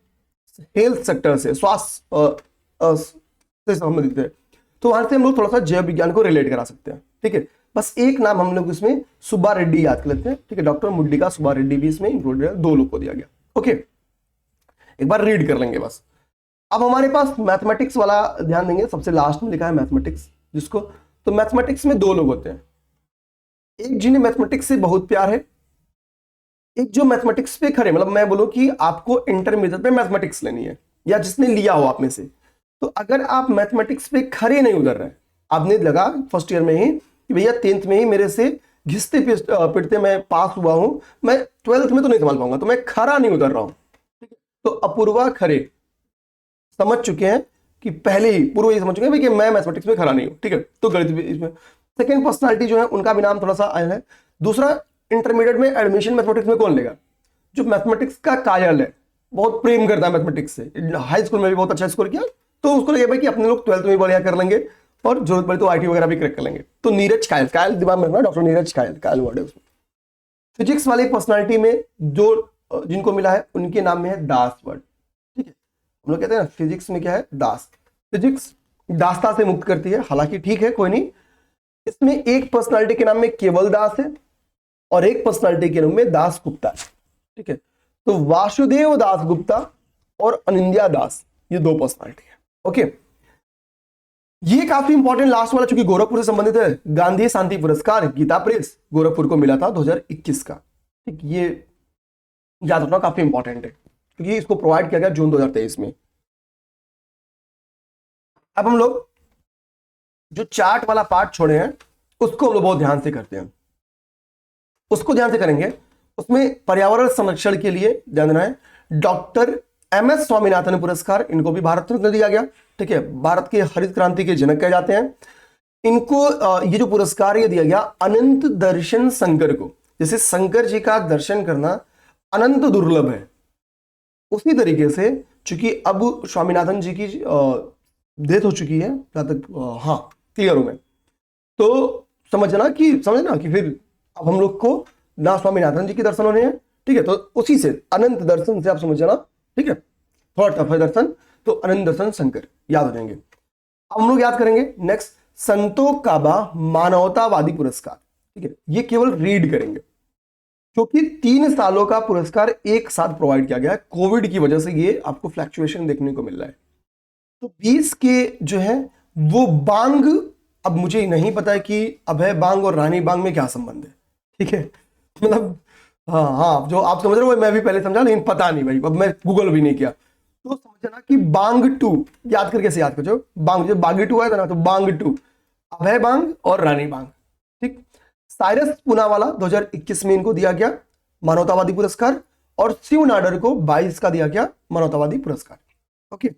A: हेल्थ सेक्टर से, स्वास्थ्य से संबंधित है। तो वहां से हम लोग थोड़ा सा जैव विज्ञान को रिलेट करा सकते हैं। ठीक है, बस एक नाम हम लोग इसमें सुब्बा रेड्डी याद कर लेते हैं। ठीक है, डॉक्टर मुड्डिका सुब्बा रेड्डी भी इसमें इंक्लूडेड है, 2 लोग को दिया गया। ओके, एक बार रीड कर लेंगे बस। अब हमारे पास मैथमेटिक्स वाला ध्यान देंगे, सबसे लास्ट में लिखा है मैथमेटिक्स जिसको, तो मैथमेटिक्स में 2 लोग होते हैं, एक जिन्हें मैथमेटिक्स से बहुत प्यार है, एक जो मैथमेटिक्स पे खड़े, मतलब मैं बोलूं कि आपको इंटरमीडिएट पे मैथमेटिक्स लेनी है या जिसने लिया हो आप में से, तो अगर आप मैथमेटिक्स पे खड़े नहीं उतर रहे, आपने लगा फर्स्ट ईयर में ही कि भैया 10th में ही मेरे से घिसते पिटते मैं पास हुआ हूं, मैं 12th में तो नहीं संभाल पाऊंगा, तो मैं खरा नहीं उतर रहा हूं, तो अपूर्वा खरे समझ चुके हैं कि पहले ही पूर्व ये समझ चुके हैं कि मैं मैथमेटिक्स में खरा नहीं हूं। ठीक है, तो गणित भी इसमें सेकंड पर्सनालिटी जो है उनका भी नाम थोड़ा सा आया है। दूसरा, इंटरमीडिएट में एडमिशन मैथमेटिक्स में कौन लेगा? जो मैथमेटिक्स का कायल है, बहुत प्रेम करता है मैथमेटिक्स से, हाई स्कूल में भी बहुत अच्छा स्कोर किया, तो उसको लगे भाई कि अपने लोग 12th में बढ़िया कर लेंगे और जरूरत पड़े तो आईटी वगैरह भी क्रैक कर लेंगे। तो नीरज कायल, कायल दिमाग में रखना, डॉक्टर नीरज कायल, कायल वर्ड है उसमें। फिजिक्स वाली पर्सनालिटी में जो जिनको मिला है उनके नाम में है दास वर्ड। ठीक है, हम लोग कहते हैं ना फिजिक्स में क्या है, दास। फिजिक्स दासता से मुक्त करती है, हालांकि ठीक है कोई नहीं। इसमें एक पर्सनालिटी के नाम में केवल दास है और एक पर्सनालिटी के नाम में दास गुप्ता है। ठीक है, तो वासुदेव दास गुप्ता और अनिंद्या दास, ये 2 पर्सनालिटी है। ओके, ये काफी इंपॉर्टेंट लास्ट वाला, चूंकि गोरखपुर से संबंधित है, गांधी शांति पुरस्कार गीता प्रेस गोरखपुर को मिला था 2021 का। ठीक, ये याद रखना काफी इंपॉर्टेंट है क्योंकि इसको प्रोवाइड किया गया जून 2023 में। अब हम लोग जो चार्ट वाला पार्ट छोड़े हैं उसको हम लोग बहुत ध्यान से करते हैं, उसको ध्यान से करेंगे। उसमें पर्यावरण संरक्षण के लिए ध्यान देना है, डॉक्टर एमएस स्वामीनाथन पुरस्कार, इनको भी भारत रत्न दिया गया। ठीक है, भारत के हरित क्रांति के जनक कहे जाते हैं इनको। ये जो पुरस्कार ये दिया गया अनंत दर्शन शंकर को, जैसे शंकर जी का दर्शन करना अनंत दुर्लभ है, उसी तरीके से चूंकि अब स्वामीनाथन जी की डेथ हो चुकी है जहां तक हाँ क्लियर हो गए, तो समझना कि फिर अब हम लोग को ना स्वामीनाथन जी के दर्शन होने हैं। ठीक है, तो उसी से अनंत दर्शन से आप समझना। ठीक है, थोड़ा टफ है दर्शन, तो अनंत दर्शन शंकर याद हो जाएंगे। अब हम लोग याद करेंगे नेक्स्ट संतो काबा मानवतावादी पुरस्कार। ठीक है, ये केवल रीड करेंगे क्योंकि 3 सालों का पुरस्कार एक साथ प्रोवाइड किया गया है, कोविड की वजह से ये आपको फ्लैक्चुएशन देखने को मिल रहा है। तो 20 के जो है वो बांग, अब मुझे नहीं पता है कि अभय बांग और रानी बांग में क्या संबंध है। ठीक है, मतलब हाँ जो आप समझ रहे हो मैं भी पहले समझा, लेकिन पता नहीं भाई, अब मैं गूगल भी नहीं किया। तो समझना कि बांग 2 याद करके कैसे याद करो, बांग जो बागी 2 आया था ना, तो बांग 2 अभय बांग और रानी बांग। ठीक, साइरस पूनावाला 2021 में इनको दिया गया मानवतावादी पुरस्कार, और शिव नाडर को 22 का दिया गया मानवतावादी पुरस्कार। ओके,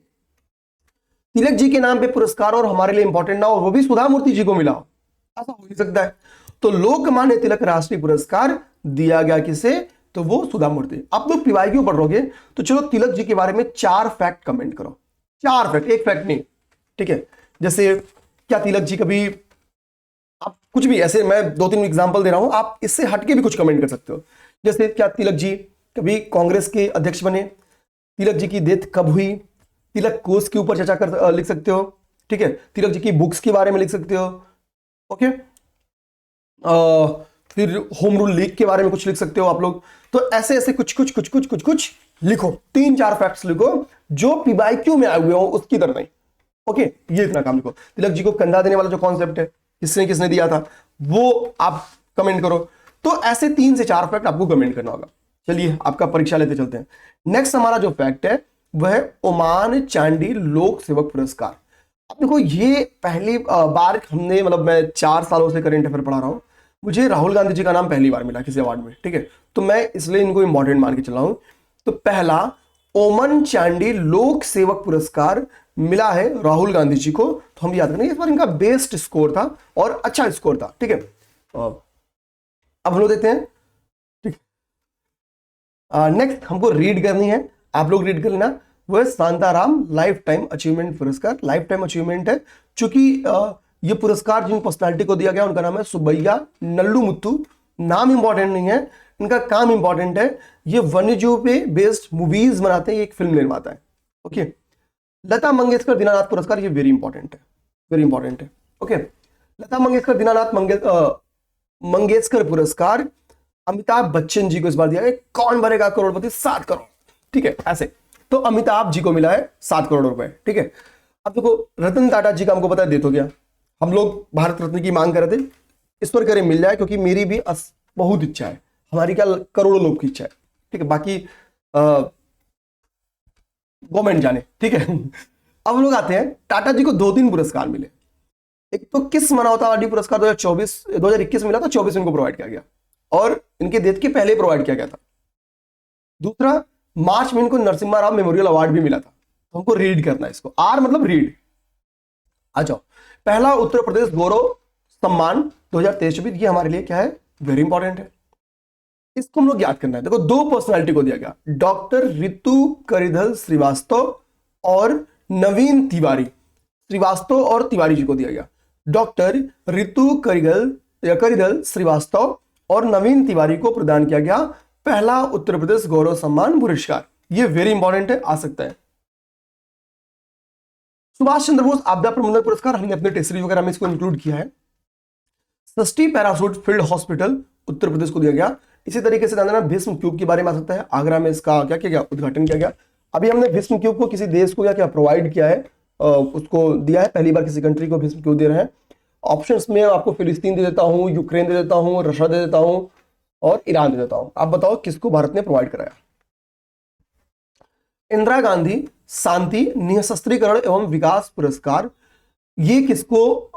A: तिलक जी के नाम पे पुरस्कार और हमारे लिए इंपॉर्टेंट ना हो, वो भी सुधा मूर्ति जी को मिला हो, ऐसा हो ही सकता है। तो लोकमान्य तिलक राष्ट्रीय पुरस्कार दिया गया किसे, तो वो सुधा मूर्ति। आप लोग पीवाईक्यू पढ़ रहोगे तो चलो तिलक जी के बारे में 4 फैक्ट कमेंट करो, 4 फैक्ट, एक फैक्ट नहीं। ठीक है, जैसे क्या तिलक जी कभी, आप कुछ भी ऐसे, मैं 2-3 एग्जांपल दे रहा हूं, आप इससे हटके भी कुछ कमेंट कर सकते हो। जैसे क्या तिलक जी कभी कांग्रेस के अध्यक्ष बने, तिलक जी की डेथ कब हुई, तिलक कोष के ऊपर चर्चा कर लिख सकते हो। ठीक है, तिलक जी की बुक्स के बारे में लिख सकते हो। ओके, फिर होम रूल लीग के बारे में कुछ लिख सकते हो आप लोग। तो ऐसे ऐसे कुछ लिखो, 3-4 फैक्ट्स लिखो जो पीवाईक्यू में आए हुए हो उसकी तरह नहीं। ओके, ये इतना काम लिखो। तिलक जी को कंधा देने वाला जो कॉन्सेप्ट है किसने दिया था वो आप कमेंट करो। तो ऐसे 3 से 4 फैक्ट आपको कमेंट करना होगा। चलिए आपका परीक्षा लेते चलते हैं। नेक्स्ट हमारा जो फैक्ट है वह है ओमान चांडी लोक सेवक पुरस्कार। अब देखो ये पहली बार हमने, मतलब मैं 4 सालों से करंट अफेयर पढ़ा रहा हूं, मुझे राहुल गांधी जी का नाम पहली बार मिला किसी अवार्ड में। ठीक है, तो मैं इसलिए इनको इंपॉर्टेंट मान के चला हूं। तो पहला ओमन चांडी लोक सेवक पुरस्कार मिला है राहुल गांधी जी को, तो हम याद करेंगे इस बार इनका बेस्ट स्कोर था और अच्छा स्कोर था। ठीक है, अब हम लोग देखते हैं। ठीक, नेक्स्ट हमको रीड करनी है, आप लोग रीड कर लेना। वह शांताराम लाइफ टाइम अचीवमेंट पुरस्कार, लाइफ टाइम अचीवमेंट है क्योंकि ये पुरस्कार जिन पर्सनालिटी को दिया गया उनका नाम है सुब्बैया नल्लू मुत्तू। नाम इंपॉर्टेंट नहीं है, इनका काम इंपॉर्टेंट है। ये वन्यजीव पे बेस्ड मूवीज बनाते हैं, एक फिल्म निर्माता है। ओके, लता मंगेशकर दीनानाथ पुरस्कार, ये वेरी इंपॉर्टेंट है, वेरी इंपॉर्टेंट है। ओके, लता मंगेशकर दीनानाथ मंगेशकर पुरस्कार अमिताभ बच्चन जी को इस बार दिया है। कौन बनेगा करोड़पति? 7 करोड़। ठीक है, ऐसे तो अमिताभ जी को मिला है 7 करोड़ रुपए। ठीक है, अब देखो रतन टाटा जी का हमको पता है डेथ हो गया, हम लोग भारत रत्न की मांग कर रहे थे, ईश्वर करे मिल जाए, क्योंकि मेरी भी बहुत इच्छा है, हमारी क्या करोड़ों लोग की इच्छा है। ठीक है, बाकी गवर्नमेंट जाने। ठीक है अब लोग आते हैं, टाटा जी को 2-3 पुरस्कार मिले। एक तो किस मानवतावादी पुरस्कार 2021 मिला था, 24 इनको प्रोवाइड किया गया और इनके डेथ के पहले प्रोवाइड किया गया था। दूसरा, मार्च में इनको नरसिम्हा राव मेमोरियल अवार्ड भी मिला था। तो हमको रीड करना है इसको, आर मतलब रीड। आ जाओ, पहला उत्तर प्रदेश गौरव सम्मान 2023-24, ये हमारे लिए क्या है? वेरी इंपॉर्टेंट है, इसको हम लोग याद करना है। देखो 2 पर्सनालिटी को दिया गया, डॉक्टर रितु करिधल श्रीवास्तव और नवीन तिवारी। श्रीवास्तव और तिवारी जी को दिया गया, डॉक्टर रितु करिधल श्रीवास्तव और नवीन तिवारी को प्रदान किया गया पहला उत्तर प्रदेश गौरव सम्मान पुरस्कार। ये वेरी इंपॉर्टेंट है, आ सकता है। सुभाष चंद्र बोस आपदा प्रबंधन पुरस्कार, हमने अपने टेस्ट सीरीज वगैरह में इसको इंक्लूड किया है। सस्टी parachute field hospital Uttar Pradesh को दिया गया। इसी तरीके से जानना भीष्म क्यूब के बारे में आ सकता है, आगरा में इसका क्या किया गया? उद्घाटन किया गया। अभी हमने भीष्म क्यूब को किसी देश को या क्या प्रोवाइड किया है, उसको दिया है, पहली बार किसी कंट्री को भीष्म क्यूब दे रहे हैं। ऑप्शंस में आपको फिलिस्तीन दे देता हूं, यूक्रेन दे देता हूं, रशिया दे देता हूं और ईरान दे देता हूं। आप बताओ किसको भारत ने प्रोवाइड कराया? इंदिरा गांधी शांति निःशस्त्रीकरण एवं विकास पुरस्कार, ये किसको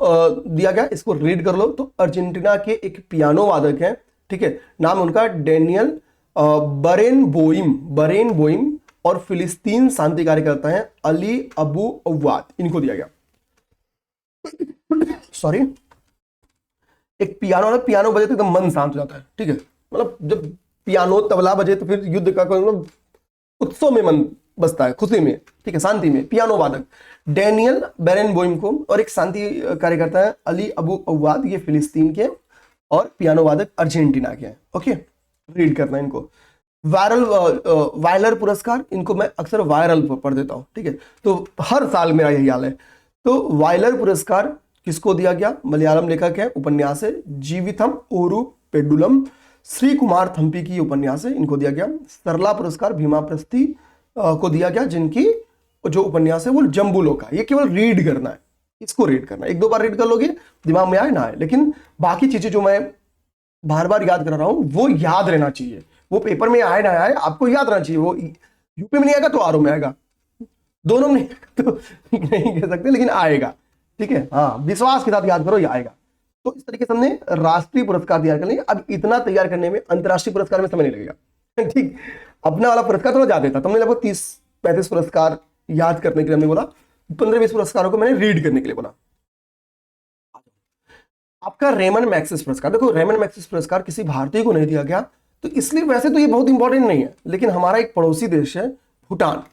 A: दिया गया? इसको रीड कर लो। तो अर्जेंटीना के एक पियानो वादक हैं, ठीक है, नाम उनका डेनियल बरेनबोइम और फिलिस्तीन शांति कार्यकर्ता हैं अली अबू अव्वाद, इनको दिया गया। सॉरी, एक पियानो बजे तो एकदम मन शांत हो जाता है। ठीक है, मतलब जब पियानो तबला बजे तो फिर युद्ध का मतलब उत्सव में मन बसता है, खुशी में। ठीक है, शांति में। पियानो वादक डेनियल बेरेनबोइम को, और एक शांति कार्यकर्ता है अली अबू अव्वाद, ये फिलिस्तीन के और पियानो वादक अर्जेंटीना के हैं। ओके, रीड करना इनको। वायलर पुरस्कार, इनको मैं अक्सर वायरल पढ़ देता हूं। ठीक है, तो हर साल मेरा यही हाल है। तो वायलर पुरस्कार किसको दिया गया? मलयालम लेखक है, उपन्यास है जीविथम ओरू पेडुलम, श्री कुमार थम्पी की उपन्यास है, इनको दिया गया। सरला पुरस्कार भीमा प्रस्ती को दिया गया, जिनकी जो उपन्यास है वो जम्बू लोका। ये केवल रीड करना है, इसको रीड करना है, 1-2 बार रीड कर लोगे, दिमाग में आए ना आए, लेकिन बाकी चीजें जो मैं बार बार याद कर रहा हूं वो याद रहना चाहिए। वो पेपर में आए ना आए, आपको याद रहना चाहिए। वो यूपी में नहीं आएगा तो आरओ में आएगा, दोनों में तो नहीं कह सकते, लेकिन आएगा। ठीक है, हाँ, विश्वास के साथ याद करो, ये आएगा। तो इस तरीके से हमने राष्ट्रीय पुरस्कार तैयार कर लेंगे। अब इतना तैयार करने में अंतर्राष्ट्रीय पुरस्कार में समय नहीं लगेगा। ठीक, अपना वाला पुरस्कार थोड़ा ज्यादा था, तो हमने लगभग 30-35 पुरस्कार याद करने के लिए हमने बोला, 15-20 पुरस्कारों को मैंने रीड करने के लिए बोला। आपका रेमन मैग्सेस पुरस्कार, देखो रेमन मैग्सेस पुरस्कार किसी भारतीय को नहीं दिया गया, तो इसलिए वैसे तो ये बहुत इंपॉर्टेंट नहीं है, लेकिन हमारा एक पड़ोसी देश है भूटान,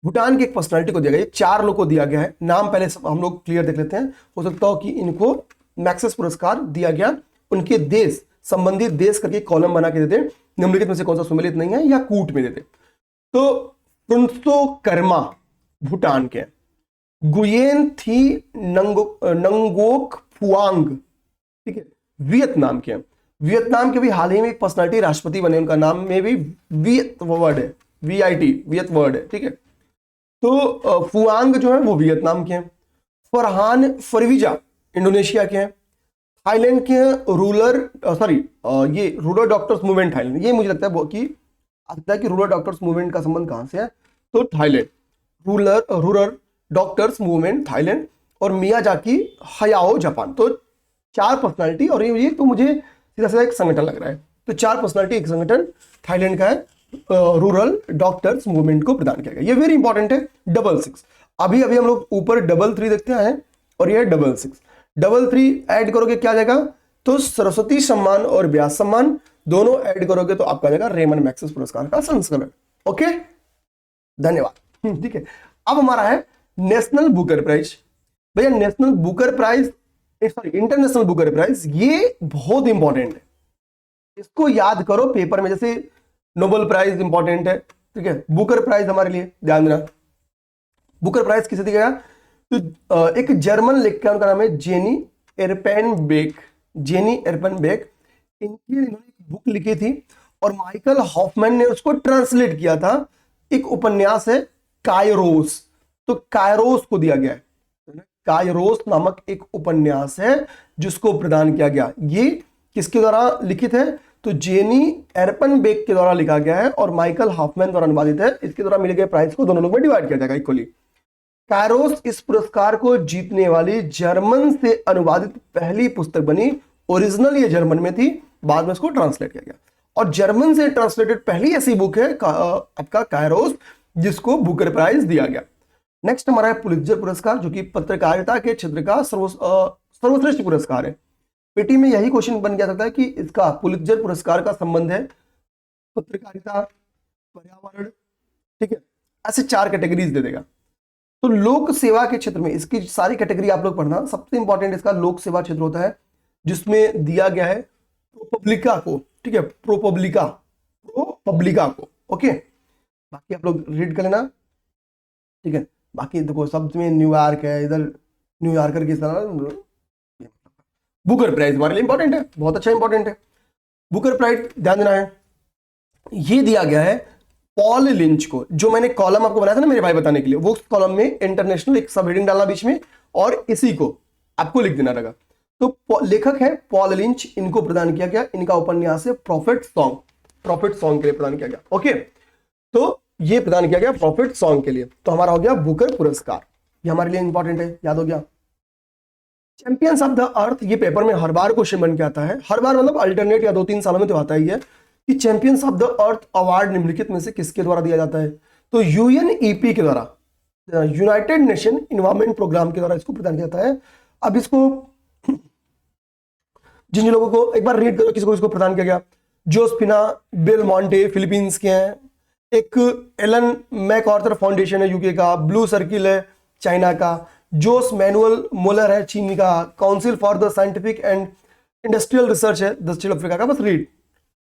A: भूटान की एक पर्सनालिटी को दिया गया। 4 लोग को दिया गया है, नाम पहले हम लोग क्लियर देख लेते हैं। हो सकता हो कि इनको मैग्सेस पुरस्कार दिया गया उनके देश, संबंधित देश करके कॉलम बना के देते, निम्नलिखित में से कौन सा सुमेलित नहीं है, या कूट में देते। तो फ्रुन्सो कर्मा भूटान के, गुयेन थी नंगोक फुआंग, ठीक है, वियतनाम के। वियतनाम के भी हाल ही में एक पर्सनालिटी राष्ट्रपति बने, उनका नाम में भी वियत वर्ड है, VIT वियत वर्ड है। ठीक है, तो फुआंग जो है वो वियतनाम के हैं। फरहान फरवीजा इंडोनेशिया के हैं। थाईलैंड के ये रूरल डॉक्टर्स मूवमेंट थाईलैंड, ये मुझे लगता है कि रूरल डॉक्टर्स मूवमेंट का संबंध कहां से है, तो Thailand, rural doctors movement Thailand, और मियाजाकी हयाओ जापान। तो 4 पर्सनालिटी, और ये तो मुझे सीधा सीधा एक संगठन लग रहा है। तो 4 पर्सनालिटी, एक संगठन थाईलैंड का है, रूरल डॉक्टर्स मूवमेंट को प्रदान किया गया। ये वेरी इंपॉर्टेंट है। 66 अभी हम लोग ऊपर 33 देखते हैं, और ये 66 ऐड करोगे क्या जाएगा, तो सरस्वती सम्मान और व्यास सम्मान दोनों ऐड करोगे तो आपका जाएगा रेमन मैग्सेस पुरस्कार का संस्करण। ओके, धन्यवाद। ठीक है, अब हमारा है नेशनल बुकर प्राइज। भैया national booker prize, international booker prize, ये बहुत इंपॉर्टेंट है, इसको याद करो पेपर में। जैसे नोबेल प्राइज इंपॉर्टेंट है, ठीक है, बुकर प्राइज हमारे लिए ध्यान देना। बुकर प्राइज किसे दिया गया? तो एक जर्मन लेखिका, उनका नाम है जेनी एरपेनबेक। जेनी एरपेनबेक, इन्होंने एक बुक लिखी थी और माइकल हॉफमैन ने उसको ट्रांसलेट किया था। एक उपन्यास है कायरोस, तो कायरोस को दिया गया है। कायरोस नामक एक उपन्यास है जिसको प्रदान किया गया। ये किसके द्वारा लिखित है? तो जेनी एरपेनबेक के द्वारा लिखा गया है और माइकल हॉफमैन द्वारा अनुवादित है। इसके द्वारा मिले गए प्राइज को दोनों लोग में डिवाइड किया जाएगा इक्वली। कायरोस इस पुरस्कार को जीतने वाली जर्मन से अनुवादित पहली पुस्तक बनी। ओरिजिनल ये जर्मन में थी, बाद में इसको ट्रांसलेट किया गया और जर्मन से ट्रांसलेटेड पहली ऐसी बुक है आपका कायरोस, जिसको बुकर प्राइज दिया गया। नेक्स्ट हमारा है पुलित्जर पुरस्कार, जो कि पत्रकारिता के क्षेत्र का सर्वश्रेष्ठ पुरस्कार है। पेटी में यही क्वेश्चन बन गया सकता है कि इसका पुलित्जर पुरस्कार का संबंध है पत्रकारिता, पर्यावरण, ठीक है, ऐसे 4 कैटेगरीज दे देगा। तो लोक सेवा के क्षेत्र में इसकी सारी कैटेगरी आप लोग पढ़ना। सबसे इंपॉर्टेंट इसका लोक सेवा क्षेत्र होता है, जिसमें दिया गया है प्रोपब्लिका को, ठीक है, प्रोपब्लिका को, ओके। बाकी आप लोग रीड कर लेना, ठीक है। बाकी देखो सब में न्यूयॉर्क है, इधर न्यूयॉर्कर की तरह। बुकर प्राइज हमारे लिए इंपॉर्टेंट है, बहुत अच्छा इंपॉर्टेंट है। बुकर प्राइज ध्यान देना है, ये दिया गया है पॉल लिंच को। जो मैंने कॉलम आपको बनाया था ना मेरे भाई बताने के लिए, वो कॉलम में इंटरनेशनल एक सब हेडिंग डालना बीच में और इसी को आपको लिख देना रहेगा। तो लेखक है पॉल लिंच, इनको प्रदान किया गया। इनका उपन्यास है प्रॉफिट सॉन्ग के लिए प्रदान किया गया, ओके। तो ये प्रदान किया गया प्रॉफिट सॉन्ग के लिए। तो हमारा हो गया बुकर पुरस्कार, ये हमारे लिए इंपॉर्टेंट है, याद हो गया। चैंपियंस ऑफ द अर्थ, ये पेपर में हर बार क्वेश्चन बन के आता है। हर बार मतलब अल्टरनेट या 2-3 सालों में तो आता ही है कि champions of the earth award निम्नलिखित में से किसके द्वारा दिया जाता है? तो यूएनईपी के द्वारा, यूनाइटेड नेशन इन्वायरमेंट प्रोग्राम के द्वारा इसको प्रदान किया जाता है। अब इसको जिन लोगों को एक बार रीड करो, किसको इसको प्रदान किया गया? जोसफिना बेलमोंटे फिलीपींस के हैं, एक एलन मैकआर्थर फाउंडेशन है यूके का, ब्लू सर्किल है चाइना का, जोस मैनुअल मोलर है चीन का, council for the scientific and industrial research है दक्षिण अफ्रीका का। बस रीड,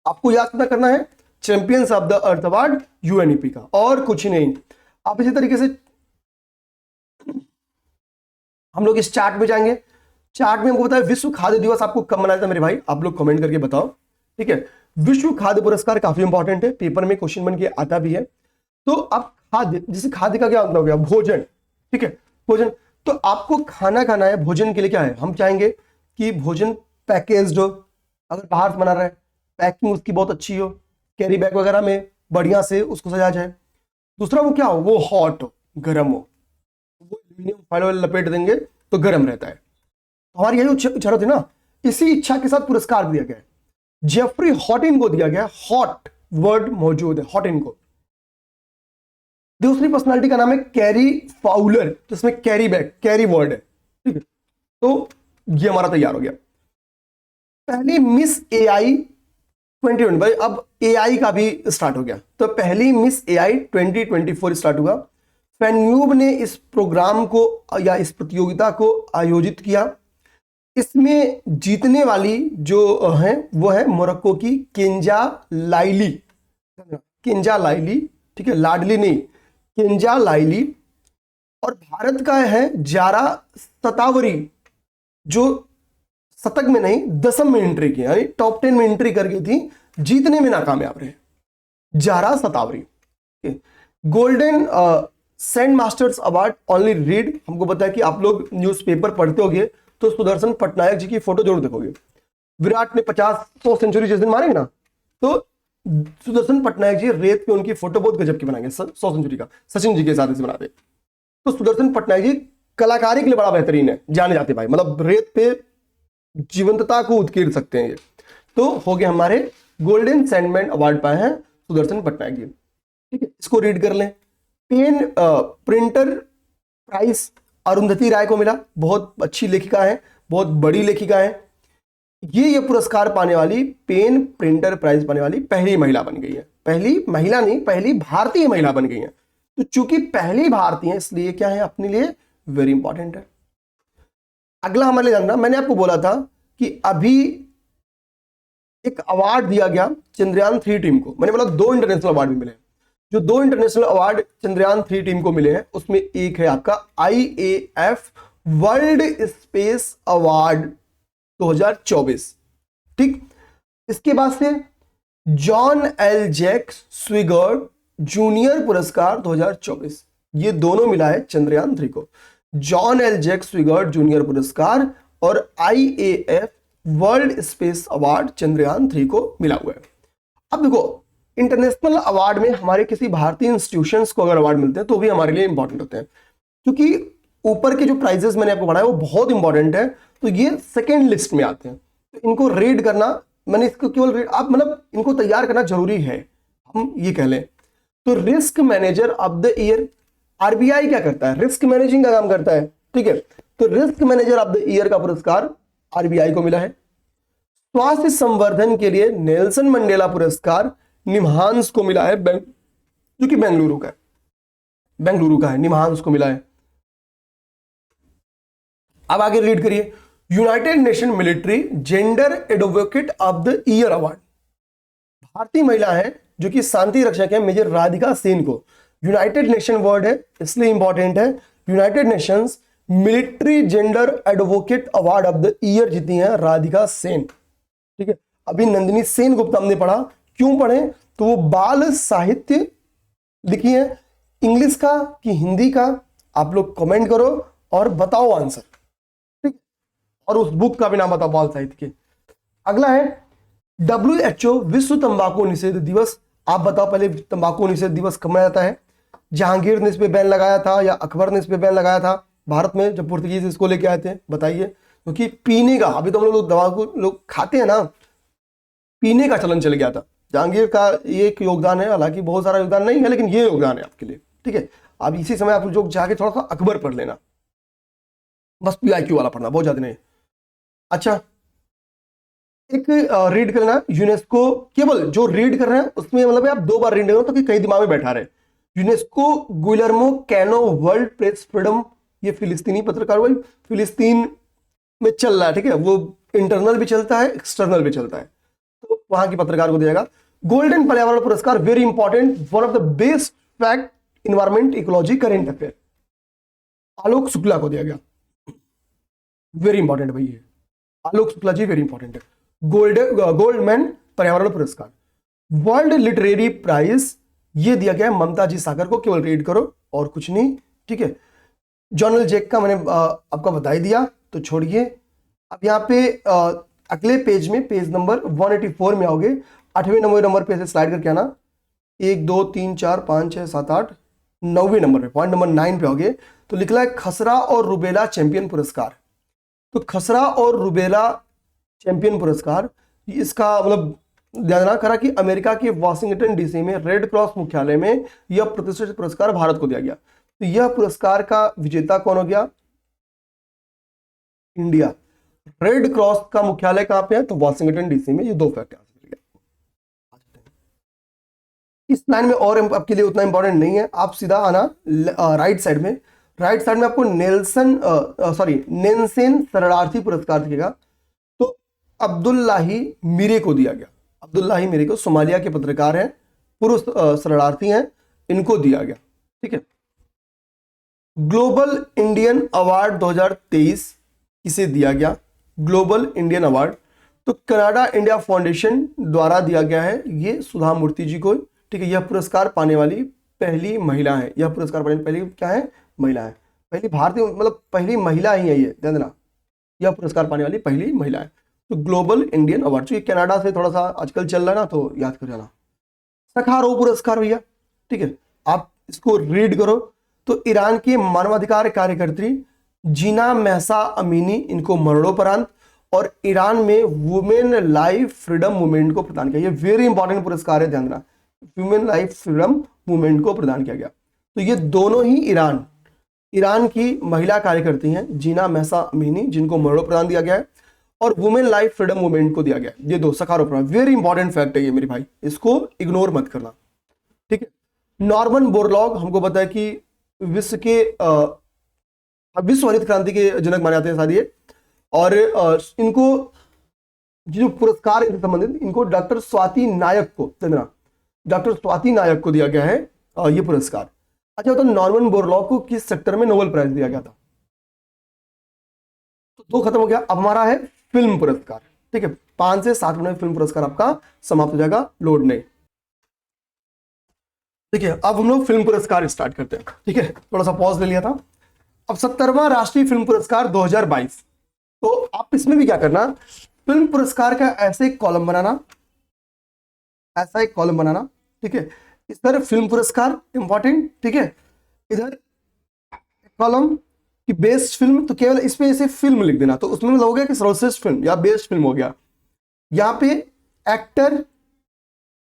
A: आपको याद करना है champions of the earth award UNEP का, और कुछ नहीं। आप इसी तरीके से हम लोग इस चार्ट में जाएंगे। चार्ट में हमको बताया विश्व खाद्य दिवस आपको कब मनाया था मेरे भाई, आप लोग कमेंट करके बताओ, ठीक है। विश्व खाद्य पुरस्कार काफी इंपॉर्टेंट है, पेपर में क्वेश्चन बन के आता भी है। तो अब खाद्य, जैसे खाद्य का क्या मतलब हो गया? भोजन, ठीक है, भोजन। तो आपको खाना खाना है, भोजन के लिए क्या है? हम चाहेंगे कि भोजन पैकेज्ड हो, अगर बाहर से बना रहा है पैकिंग उसकी बहुत अच्छी हो, कैरी बैग वगैरह में बढ़िया से उसको सजाया जाए। दूसरा वो क्या हो? वो हॉट हो, गर्म हो, वो एल्यूमिनियम फॉइल लपेट देंगे तो गर्म रहता है। हमारी यही इच्छा थी ना, इसी इच्छा के साथ पुरस्कार दिया गया है। जेफरी हॉटिन को दिया गया, हॉट वर्ड मौजूद है, हॉटिन को। दूसरी पर्सनालिटी का नाम है कैरी फाउलर, तो इसमें कैरी बैग, कैरी वर्ड है, ठीक है। तो ये हमारा तैयार हो गया। पहली मिस एआई 2020, भाई अब एआई का भी स्टार्ट हो गया, तो पहली मिस एआई 2024 स्टार्ट हुआ। फैन्यूब ने इस प्रोग्राम को या इस प्रतियोगिता को आयोजित किया। इसमें जीतने वाली जो है वो है मोरक्को की केंजा लाइली, ठीक है, लाडली नहीं, केंजा लाइली। और भारत का है जारा सतावरी, जो शतक में नहीं दशम में एंट्री की, यानी टॉप 10 में एंट्री कर गई थी, जीतने में नाकामयाब रहे, जारा सतावरी। Golden saint masters award only read, हमको पता है कि आप लोग न्यूज़पेपर पढ़ते होंगे तो सुदर्शन पटनायक जी की फोटो जरूर देखोगे। विराट ने 50-100 सेंचुरी जिस दिन मारेंगे ना, तो सुदर्शन पटनायक जी रेत पे उनकी फोटो बहुत गजब की बनाएंगे, 100 सेंचुरी का सचिन जी के साथ इसे बनाते। तो सुदर्शन पटनायक जी कलाकारी के लिए बड़ा बेहतरीन है, जाने जाते भाई, मतलब रेत पे जीवंतता को उत्कीर्ण सकते हैं ये। तो हो गए हमारे गोल्डन सैंडमैन अवार्ड पाए हैं सुदर्शन पटनायक जी, ठीक है। इसको रीड कर लें। पेन प्रिंटर प्राइज अरुंधति राय को मिला, बहुत अच्छी लेखिका है, बहुत बड़ी लेखिका है। ये पुरस्कार पाने वाली, पेन प्रिंटर प्राइज पाने वाली पहली महिला बन गई है। पहली महिला नहीं, पहली भारतीय महिला बन गई है। तो चूंकि पहली भारतीय है इसलिए क्या है अपने लिए वेरी इंपॉर्टेंट है। अगला हमारे लिए जानना, मैंने आपको बोला था कि अभी एक अवार्ड दिया गया चंद्रयान 3 टीम को, मैंने बोला 2 इंटरनेशनल अवार्ड भी मिले। जो 2 इंटरनेशनल अवार्ड चंद्रयान-3 टीम को मिले हैं उसमें एक है आपका IAF वर्ल्ड स्पेस अवार्ड 2024, ठीक। इसके बाद से जॉन एल जैक स्विगर्ड जूनियर पुरस्कार 2024, ये दोनों मिला है चंद्रयान-3 को। जॉन एल जैक स्विगर्ड जूनियर पुरस्कार और IAF world space award Chandrayaan-3 को मिला हुआ है। अब देखो, इंटरनेशनल अवार्ड में हमारे किसी भारतीय इंस्टीट्यूशंस को अगर अवार्ड मिलते हैं तो भी हमारे लिए इंपॉर्टेंट होते हैं, क्योंकि ऊपर के जो प्राइजेस मैंने आपको पढ़ाया वो बहुत इंपॉर्टेंट है, तो ये सेकेंड लिस्ट में आते हैं। तो इनको रीड करना, मैंने इसको केवल आप मतलब इनको तैयार करना जरूरी है, हम ये कह लें। तो risk manager of the year, RBI क्या करता है, रिस्क मैनेजिंग का काम करता है, ठीक है। तो risk manager of the year का पुरस्कार RBI को मिला है। स्वास्थ्य संवर्धन के लिए नेल्सन मंडेला पुरस्कार निम्हांस को मिला है, जो कि बेंगलुरु का है, निम्हांस को मिला है। अब आगे रीड करिए, United nation military gender advocate of the year award, भारतीय महिला है जो कि शांति रक्षक है, मेजर राधिका सेन को, यूनाइटेड नेशन वर्ड है इसलिए इंपॉर्टेंट है, United Nations military gender advocate award of the year जीती है राधिका सेन, ठीक है। अभी नंदिनी सेन गुप्ता हमने पढ़ा, क्यों पढ़े, तो वो बाल साहित्य लिखी है, इंग्लिश का कि हिंदी का, आप लोग कमेंट करो और बताओ आंसर, ठीक, और उस बुक का भी नाम बताओ बाल साहित्य के। अगला है WHO विश्व तंबाकू निषेध दिवस, आप बताओ पहले तंबाकू निषेध दिवस कब मनाया जाता है, जहांगीर ने इस पे बैन लगाया था या अकबर ने इस पे बैन लगाया था भारत में जब पुर्तगीज इसको लेके आए थे, बताइए। क्योंकि पीने का, अभी तो हम लोग तंबाकू लोग खाते हैं ना, पीने का चलन चल गया था, जहांगीर का ये एक योगदान है, हालांकि बहुत सारा योगदान नहीं है लेकिन ये योगदान है आपके लिए, ठीक है। अब इसी समय आप लोग जाके थोड़ा सा अकबर पढ़ लेना, बस PIQ वाला पढ़ना, बहुत ज्यादा नहीं। अच्छा, एक रीड करना यूनेस्को, केवल जो रीड कर रहे हैं उसमें मतलब आप 2 बार रीड करो ताकि कई दिमाग में बैठा रहे। UNESCO Guillermo Cano World Press Freedom, ये फिलिस्तीनी पत्रकार, वही फिलिस्तीन में चल रहा है, ठीक है, वो इंटरनल भी चलता है एक्सटर्नल भी चलता है, तो वहां की पत्रकार को दिया। गोल्डन पर्यावरण पुरस्कार very important, one of the best fact environment ecology current affair, Alok Shukla को दिया गया, वेरी इंपॉर्टेंट भाई ये आलोक शुक्ला जी, वेरी इंपॉर्टेंट है। गोल्डमैन पर्यावरण पुरस्कार, वर्ल्ड लिटरेरी प्राइज ये दिया गया है ममता जी सागर को, केवल रीड करो और कुछ नहीं, ठीक है। जॉन जैक का मैंने आपको बता ही दिया, तो छोड़िए। अब यहाँ पे अगले पेज में, पेज नंबर 184 में आओगे, 8वें नंबर पे से स्लाइड करके आना, 1 2 3 4 5 6 7 8 9वें नंबर पे, पॉइंट नंबर 9 पे आओगे तो लिखा है खसरा और रुबेला चैंपियन पुरस्कार। तो खसरा और रुबेला चैंपियन पुरस्कार, इसका मतलब ध्यान रखना करा कि अमेरिका के वाशिंगटन DC में रेड क्रॉस मुख्यालय में यह प्रतिष्ठित पुरस्कार भारत को दिया गया। तो यह पुरस्कार का विजेता कौन हो गया, इंडिया। रेड क्रॉस का मुख्यालय कहां पे है, तो वाशिंगटन DC में। ये 2 फैक्ट इस लाइन में और आपके लिए उतना इंपॉर्टेंट नहीं है, आप सीधा आना राइट साइड में। राइट साइड में आपको नेल्सन शरणार्थी पुरस्कार दिखेगा, तो अब्दुल्लाही मीरे को दिया गया। अब्दुल्लाही मीरे को सोमालिया के पत्रकार हैं, पूर्व शरणार्थी हैं, इनको दिया गया, ठीक है। ग्लोबल इंडियन अवार्ड 2023 किसे दिया गया, ग्लोबल इंडियन अवार्ड, तो कनाडा इंडिया फाउंडेशन द्वारा दिया गया है ये सुधा मूर्ति जी को, ठीक है। यह पुरस्कार पाने वाली पहली महिला है, यह पुरस्कार पाने पहली क्या है, महिला है, पहली भारतीय, मतलब पहली महिला ही है ये, ध्यान देना, यह पुरस्कार पाने वाली पहली महिला है। तो ग्लोबल इंडियन अवार्ड, जो कनाडा से थोड़ा सा आजकल चल रहा है ना, तो याद कर जाना। सखारोव पुरस्कार भैया, ठीक है, आप इसको रीड करो। तो ईरान की मानवाधिकार कार्यकर्त्री जीना महसा अमीनी, इनको मरणोपरांत, और ईरान में वुमेन लाइफ फ्रीडम मूवमेंट को प्रदान किया, ये वेरी इंपॉर्टेंट पुरस्कार है, ध्यान देना, वुमेन लाइफ फ्रीडम मूवमेंट को प्रदान किया गया। तो ये दोनों ही ईरान की महिला कार्यकर्ती हैं, जीना महसा अमीनी, जिनको मरणोपरांत दिया गया है, और वुमेन लाइफ फ्रीडम मूवमेंट को दिया गया, ये 2 सखारोव, वेरी इंपॉर्टेंट फैक्ट है ये मेरे भाई, इसको इग्नोर मत करना, ठीक है। नॉर्मन बोरलॉग हमको पता है कि विश्व हरित क्रांति के जनक माने जाते हैं शायद ये, और इनको जो पुरस्कार से संबंधित, इनको डॉक्टर स्वाति नायक को, डॉक्टर स्वाति नायक को दिया गया है, ये पुरस्कार। अच्छा तो नॉर्मन बोरलॉग को किस सेक्टर में नोबेल प्राइज दिया गया था? तो दो खत्म हो गया, अब हमारा है फिल्म पुरस्कार। ठीक है, 5 से 7 मिनट में फिल्म पुरस्कार आपका समाप्त हो जाएगा, लोड नहीं। ठीक है, अब हम लोग फिल्म पुरस्कार स्टार्ट करते हैं। ठीक है, थोड़ा सा पॉज ले लिया था। अब 70वां राष्ट्रीय फिल्म पुरस्कार 2022। तो आप इसमें भी क्या करना, फिल्म पुरस्कार का ऐसे एक कॉलम बनाना, ऐसा एक कॉलम बनाना। ठीक है, इधर फिल्म पुरस्कार इंपॉर्टेंट, ठीक है, इधर कॉलम कि बेस्ट फिल्म, तो केवल इस पे ऐसे फिल्म लिख देना, तो उसमें मतलब हो गया कि सर्वश्रेष्ठ फिल्म या बेस्ट फिल्म हो गया। यहाँ पे एक्टर,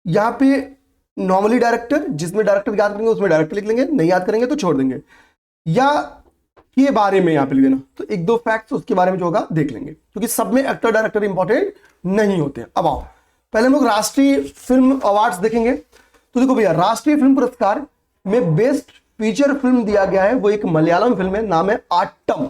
A: यहाँ पे नॉर्मली डायरेक्टर, जिसमें डायरेक्टर याद करेंगे उसमें डायरेक्टर लिख लेंगे, नहीं याद करेंगे तो छोड़ देंगे, या के बारे में यहाँ पे लिख देना, तो एक दो फैक्ट्स उसके बारे में जो होगा देख लेंगे, क्योंकि सब में एक्टर डायरेक्टर इंपॉर्टेंट नहीं होते हैं। अब आओ पहले हम लोग राष्ट्रीय फिल्म अवार्ड्स देखेंगे। तो देखो भैया, राष्ट्रीय फिल्म पुरस्कार में बेस्ट फीचर फिल्म दिया गया है, वो एक मलयालम फिल्म है, नाम है आट्टम,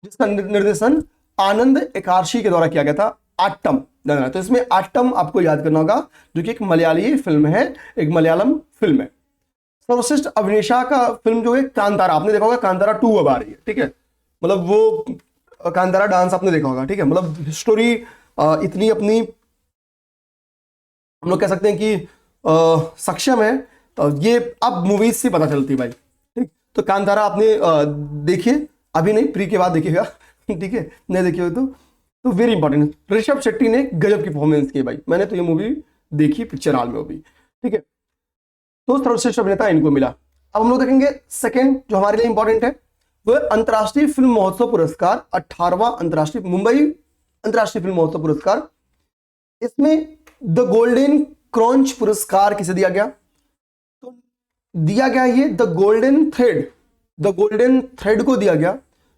A: जिसका निर्देशन आनंद एकादशी के द्वारा किया गया था। आट्टम, तो इसमें आट्टम आपको याद करना होगा, जो कि एक मलयाली फिल्म है, एक मलयालम फिल्म है। सर्वश्रेष्ठ अभिनेता का फिल्म जो है कांतारा, आपने देखा होगा, कांतारा 2 अब आ रही है। ठीक है, मतलब वो कांतारा डांस आपने देखा होगा। ठीक है, मतलब स्टोरी इतनी अपनी हम लोग कह सकते हैं कि सक्षम है, तो ये अब मूवीज से पता चलती है भाई। ठीक, तो कांतारा आपने देखिए, अभी नहीं, प्री के बाद देखिएगा। ठीक है, नहीं देखिए तो वेरी इंपॉर्टेंट। ऋषभ शेट्टी ने गजब की परफॉर्मेंस की भाई, मैंने तो ये मूवी देखी पिक्चर हॉल में, वो भी। ठीक है, तो सर्वश्रेष्ठ अभिनेता इनको मिला। अब हम लोग देखेंगे सेकंड जो हमारे लिए इंपॉर्टेंट है, वो अंतर्राष्ट्रीय फिल्म महोत्सव पुरस्कार, 18वां अंतर्राष्ट्रीय मुंबई अंतर्राष्ट्रीय फिल्म महोत्सव पुरस्कार। इसमें द गोल्डन क्रॉन्च पुरस्कार किसे दिया गया? तो दिया गया ये द गोल्डन थ्रेड को दिया गया,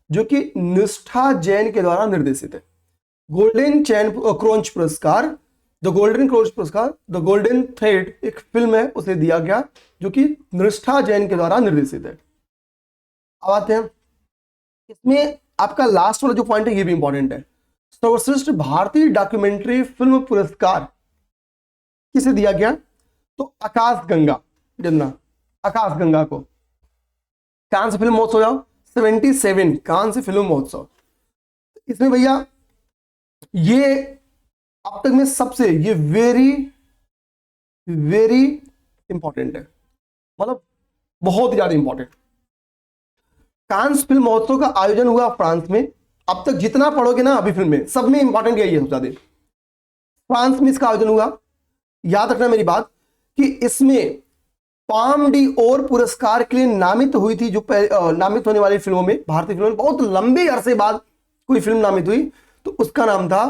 A: जो कि निष्ठा जैन के द्वारा निर्देशित है। गोल्डन क्रॉन्च पुरस्कार, द गोल्डन क्रॉन्च पुरस्कार, द गोल्डन थ्रेड एक फिल्म है, उसे दिया गया, जो कि निष्ठा जैन के द्वारा निर्देशित है। अब आते हैं, इसमें आपका लास्ट वाला जो पॉइंट है ये भी इंपॉर्टेंट है। सर्वश्रेष्ठ भारतीय डॉक्यूमेंट्री फिल्म पुरस्कार किसे दिया गया? तो आकाश गंगा, आकाश गंगा को। कान से फिल्म महोत्सव जाओ, 77 कान से फिल्म महोत्सव। इसमें भैया ये अब तक में सबसे ये वेरी वेरी इंपॉर्टेंट है, मतलब बहुत ज्यादा इंपॉर्टेंट। कांस फिल्म महोत्सव का आयोजन हुआ फ्रांस में। अब तक जितना पढ़ोगे ना अभी फिल्म में, सब में इंपॉर्टेंट यही है सबसे ज्यादा, फ्रांस में इसका आयोजन हुआ। याद रखना मेरी बात कि इसमें पाम डी ओर पुरस्कार के लिए नामित हुई थी, जो नामित होने वाली फिल्मों में, भारतीय फिल्मों में बहुत लंबे अरसे बाद कोई फिल्म नामित हुई, तो उसका नाम था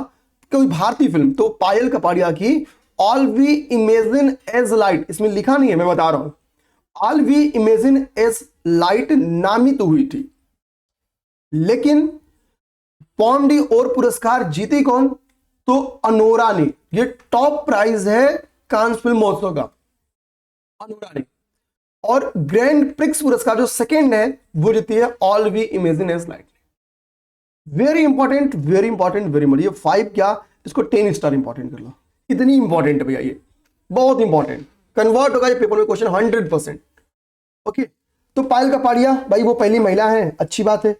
A: कोई भारतीय फिल्म, तो पायल कपाड़िया की all we imagine as light, इसमें लिखा नहीं है, मैं बता रहा हूं, all we imagine as light नामित हुई थी। लेकिन पाम डी ओर पुरस्कार जीती कौन? तो अनोरा ने। ये टॉप प्राइज है कांस फिल्म महोत्सव का, अनोरा ने। और ग्रैंड प्रिक्स पुरस्कार जो सेकंड है वो जीती है all we imagine as light. Very important, very important, very important. ये 5 क्या, इसको 10 स्टार इंपॉर्टेंट कर लो, इतनी इंपॉर्टेंट है भैया, ये बहुत इंपॉर्टेंट, कन्वर्ट होगा ये पेपर में क्वेश्चन 100%। ओके, तो पायल कपाड़िया भाई वो पहली महिला है, अच्छी बात है।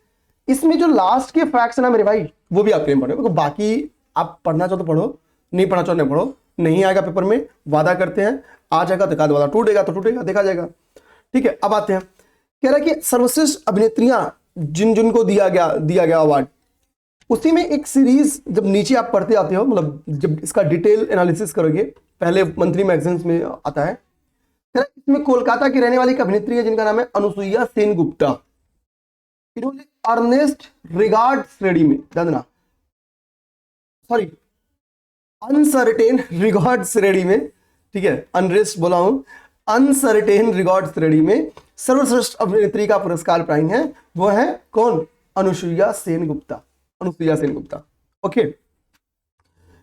A: इसमें जो लास्ट के फैक्ट्स है ना मेरे भाई, वो भी आपके इंपॉर्टेंट। बाकी आप पढ़ना चाहो तो पढ़ो, नहीं पढ़ना चाहो नहीं पढ़ो, नहीं आएगा पेपर में, वादा करते हैं आ जाएगा, तो वादा टूटेगा तो टूटेगा, देखा जाएगा। ठीक है, अब आते हैं, कह रहा है कि सर्वश्रेष्ठ अभिनेत्रियां जिनको दिया गया अवार्ड, उसी में एक सीरीज जब नीचे आप पढ़ते आते हो, मतलब जब इसका डिटेल एनालिसिस करोगे, पहले मंथली मैगजीन्स में आता है, इसमें कोलकाता की रहने वाली एक अभिनेत्री है जिनका नाम है अनुसुईया सेनगुप्ता। इन्होंने अर्नेस्ट रिगार्ड श्रेणी में, जानना सॉरी अनसर्टेन रिगार्ड श्रेणी में, ठीक है, अनरेस्ट बोला हूं, अनसर्टेन रिगार्ड श्रेणी में सर्वश्रेष्ठ अभिनेत्री का पुरस्कार प्राप्त है, वो है कौन? अनुसुईया सेनगुप्ता, अनुसुईया सेनगुप्ता। ओके,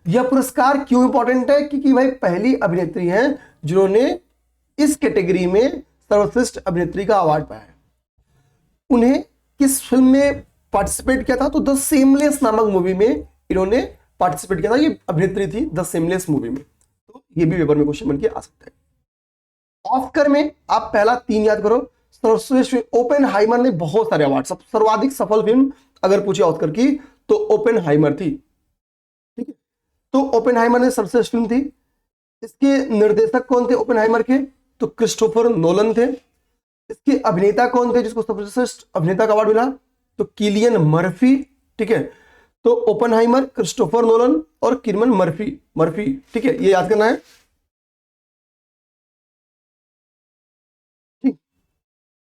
A: यह पुरस्कार क्यों इंपॉर्टेंट है? क्योंकि भाई पहली अभिनेत्री हैं जिन्होंने इस कैटेगरी में सर्वश्रेष्ठ अभिनेत्री का अवार्ड पाया है। उन्हें किस फिल्म में पार्टिसिपेट किया था? तो द सेमलेस नामक मूवी में इन्होंने पार्टिसिपेट किया था, ये अभिनेत्री थी द सेमलेस मूवी में। तो ये भी पेपर में क्वेश्चन बन के आ सकता है। ऑस्कर में आप पहला 3 याद करो। सर्वश्रेष्ठ ओपेनहाइमर ने बहुत सारे अवार्ड, सर्वाधिक सफल फिल्म अगर पूछे ऑस्कर की तो ओपेनहाइमर थी। ठीक है, तो ओपेनहाइमर ने सर्वश्रेष्ठ फिल्म थी। इसके निर्देशक कौन थे ओपेनहाइमर के? तो क्रिस्टोफर नोलन थे। इसके अभिनेता कौन थे जिसको सर्वश्रेष्ठ अभिनेता का अवार्ड मिला? तो किलियन मर्फी। ठीक है, तो ओपेनहाइमर, क्रिस्टोफर नोलन और किलियन मर्फी। ठीक है, ये याद करना है। ठीक,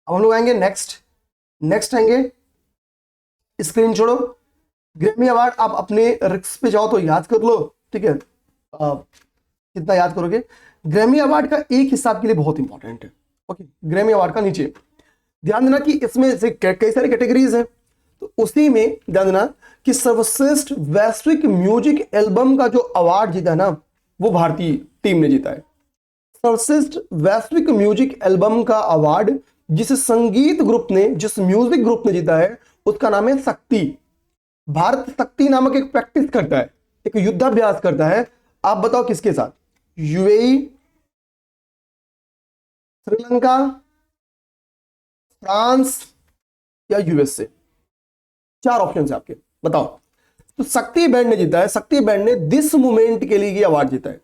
A: अब हम लोग आएंगे नेक्स्ट आएंगे, स्क्रीन छोड़ो। ग्रैमी अवार्ड आप अपने रिक्स पे जाओ तो याद कर लो। ठीक है, कितना याद करोगे? ग्रैमी अवार्ड का एक हिसाब के लिए बहुत इंपॉर्टेंट है। ओके, ग्रैमी अवार्ड का नीचे ध्यान देना कि इसमें से कई सारी कैटेगरीज है, तो उसी में ध्यान देना कि सर्वश्रेष्ठ वैश्विक म्यूजिक एल्बम का जो अवार्ड जीता है ना, वो भारतीय टीम ने जीता है। सर्वश्रेष्ठ वैश्विक म्यूजिक एल्बम का अवार्ड जिस म्यूजिक ग्रुप ने जीता है उसका नाम है शक्ति। भारत शक्ति नामक एक प्रैक्टिस करता है, एक युद्धाभ्यास करता है। आप बताओ किसके साथ? यूएई, श्रीलंका, फ्रांस या यूएसए? 4 ऑप्शन है आपके, बताओ। तो शक्ति बैंड ने जीता है। शक्ति बैंड ने दिस मूवमेंट के लिए ये अवार्ड जीता है।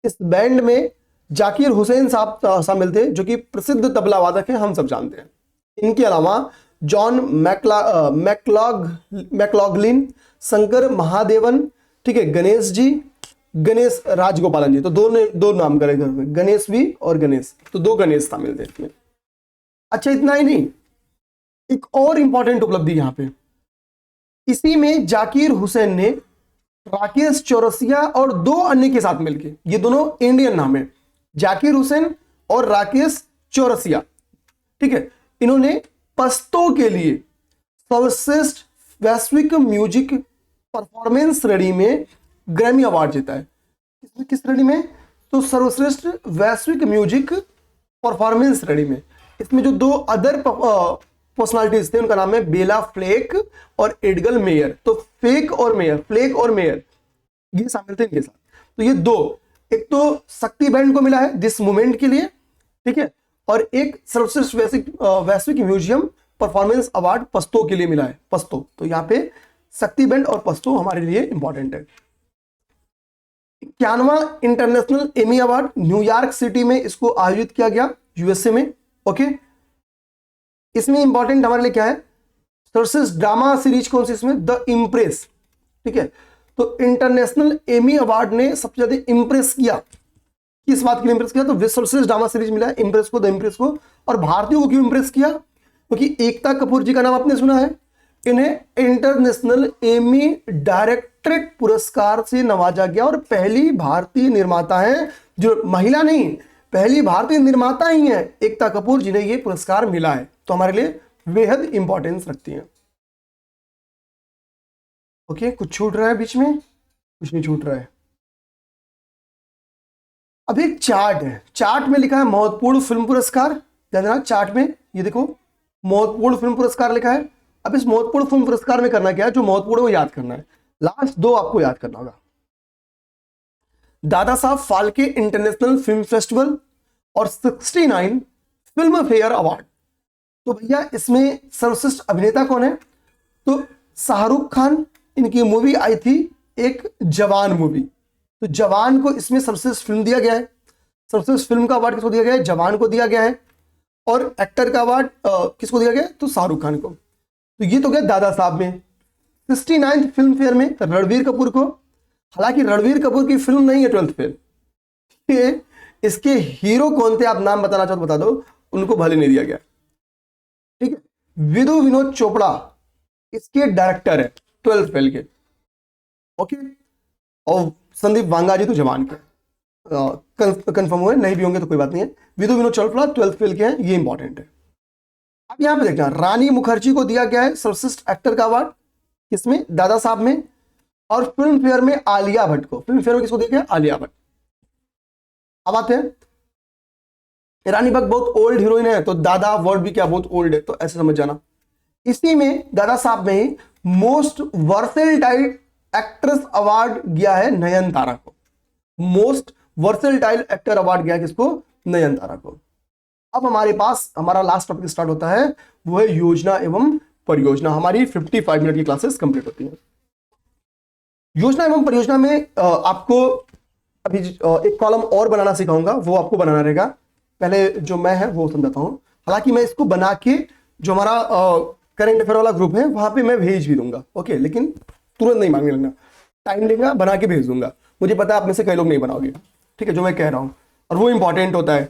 A: इस बैंड में जाकिर हुसैन साहब शामिल थे जो कि प्रसिद्ध तबला वादक हैं, हम सब जानते हैं। इनके अलावा जॉन मैक्लॉगलिन, शंकर महादेवन, ठीक है, गणेश राजगोपालन जी। तो दो नाम करे घर में, गणेश भी और गणेश, तो 2 गणेश शामिल थे इसमें। अच्छा, इतना ही नहीं, एक और इंपॉर्टेंट उपलब्धि यहां पे, इसी में जाकिर हुसैन ने राकेश चौरसिया और 2 अन्य के साथ मिलकर, ये दोनों इंडियन नाम है, जाकिर हुसैन और राकेश चौरसिया। ठीक है, इन्होंने पश्तो के लिए सर्वश्रेष्ठ वैश्विक म्यूजिक परफॉर्मेंस श्रेणी में ग्रैमी अवार्ड जीता है। किस श्रेणी में? तो सर्वश्रेष्ठ वैश्विक म्यूजिक परफॉर्मेंस श्रेणी में। इसमें जो 2 अदर पर्सनालिटीज थे उनका नाम है बेला फ्लेक और एडगल मेयर। तो फ्लेक और मेयर ये शामिल थे इनके साथ। तो ये 2, एक तो शक्ति बैंड को मिला है दिस मूवमेंट के लिए, ठीक है, और एक सर्वश्रेष्ठ वैश्विक म्यूजियम परफॉर्मेंस अवार्ड पश्तो के लिए मिला है, पश्तो। तो यहाँ पे शक्ति बैंड और पश्तो हमारे लिए इंपॉर्टेंट है। 51वां international Emmy award New York city में इसको आयोजित किया गया, यूएसए में। ओके, इसमें इंपॉर्टेंट हमारे लिए क्या है? सर्वश्रेष्ठ ड्रामा सीरीज कौन सी इसमें? The impress. ठीक है, तो इंटरनेशनल एमी अवार्ड ने सबसे ज्यादा इंप्रेस किया, किस बात के लिए इंप्रेस किया? तो सर्वश्रेष्ठ ड्रामा सीरीज मिला है इम्प्रेस को, द इम्प्रेस को। और भारतीयों को क्यों इंप्रेस किया? क्योंकि एकता कपूर जी का नाम आपने सुना है, इन्हें इंटरनेशनल एमी डायरेक्टरेट पुरस्कार से नवाजा गया और पहली भारतीय निर्माता है, जो महिला नहीं, पहली भारतीय निर्माता ही है एकता कपूर जिन्हें यह पुरस्कार मिला है। तो हमारे लिए बेहद इंपॉर्टेंस रखती है। ओके, कुछ छूट रहा है बीच में? कुछ नहीं छूट रहा है। अब एक चार्ट है, चार्ट में लिखा है महत्वपूर्ण फिल्म पुरस्कार। ध्यान देना, चार्ट में ये देखो महत्वपूर्ण फिल्म पुरस्कार लिखा है। अब इस महत्वपूर्ण फिल्म पुरस्कार में करना क्या है? जो महत्वपूर्ण वो याद करना है, लास्ट 2 आपको याद करना होगा। Dada Saheb Phalke international film festival और 69 फिल्म फेयर अवार्ड। तो भैया इसमें सर्वश्रेष्ठ अभिनेता कौन है? तो शाहरुख खान, इनकी मूवी आई थी एक जवान मूवी, तो जवान को इसमें सर्वश्रेष्ठ फिल्म दिया गया है। सर्वश्रेष्ठ फिल्म का अवार्ड किसको दिया गया है? जवान को दिया गया है। और एक्टर का अवार्ड किसको दिया गया? तो शाहरुख खान को। तो ये तो गया दादा साहब में। 69th फिल्म फेयर में रणबीर कपूर को, हालांकि रणबीर कपूर की फिल्म नहीं है 12th फेयर, इसके हीरो कौन थे आप नाम बताना चाहो तो बता दो, उनको भले नहीं दिया गया। ठीक है, विदु विनोद चोपड़ा इसके डायरेक्टर है 12th फेल के। ओके, और संदीप वांगा जी तो जवान के कंफर्म हुए, नहीं भी होंगे तो कोई बात नहीं है। विदु विनोद चोपड़ा 12th फेल के हैं, ये इंपॉर्टेंट है। अब यहां पे देखना, रानी मुखर्जी को दिया गया है सर्वश्रेष्ठ एक्टर का अवार्ड, किसमें? दादा साहब में। और फिल्म फेयर में आलिया भट्ट को, फिल्म फेयर में किसको दिया गया? आलिया भट्ट। अब आते हैं, रानी भट्ट बहुत ओल्ड हीरोइन है, तो दादा वर्ड भी क्या बहुत ओल्ड है, तो ऐसे समझ जाना। इसी में दादा साहब में ही मोस्ट वर्सेटाइल एक्ट्रेस अवार्ड गया है नयनतारा को। मोस्ट वर्सेटाइल एक्टर अवार्ड गया किसको? नयनतारा को। अब हमारे पास हमारा लास्ट टॉपिक स्टार्ट होता है, वो है योजना एवं परियोजना। हमारी 55 मिनट की क्लासेस कंप्लीट होती हैं। योजना एवं परियोजना में आपको अभी एक कॉलम और बनाना सिखाऊंगा, वो आपको बनाना रहेगा। पहले जो मैं है वो समझाता हूं। हालांकि मैं इसको बना के जो हमारा करंट अफेयर वाला ग्रुप है वहां पे मैं भेज भी दूंगा, ओके, लेकिन तुरंत नहीं मांगने लगना, टाइम लेगा, बना के भेज दूंगा। मुझे पता है आप में से कई लोग नहीं बनाओगे, ठीक है, जो मैं कह रहा हूं, और वो इंपॉर्टेंट होता है।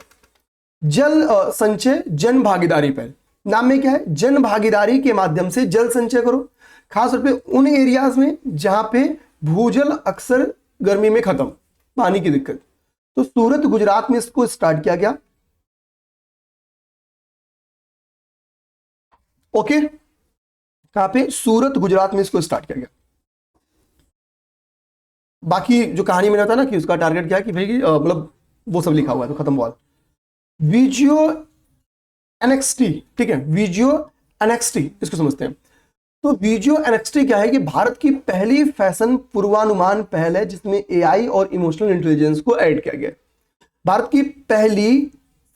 A: जल संचय जन भागीदारी पहल, नाम में क्या है, जन भागीदारी के माध्यम से जल संचय करो, खासतौर पे उन एरियाज में जहां पे भूजल अक्सर गर्मी में खत्म, पानी की दिक्कत। तो सूरत गुजरात में इसको स्टार्ट किया गया, ओके, कहां पे, सूरत गुजरात में इसको स्टार्ट किया गया। बाकी जो कहानी में रहता है ना कि उसका टारगेट क्या है कि भाई मतलब वो सब लिखा हुआ है तो खत्म हुआ। वीजियो एनएक्सटी, ठीक है, वीजियो एनएक्सटी इसको समझते हैं। तो वीजियो एनएक्सटी क्या है कि भारत की पहली फैशन पूर्वानुमान पहल है जिसमें एआई और इमोशनल इंटेलिजेंस को ऐड किया गया। भारत की पहली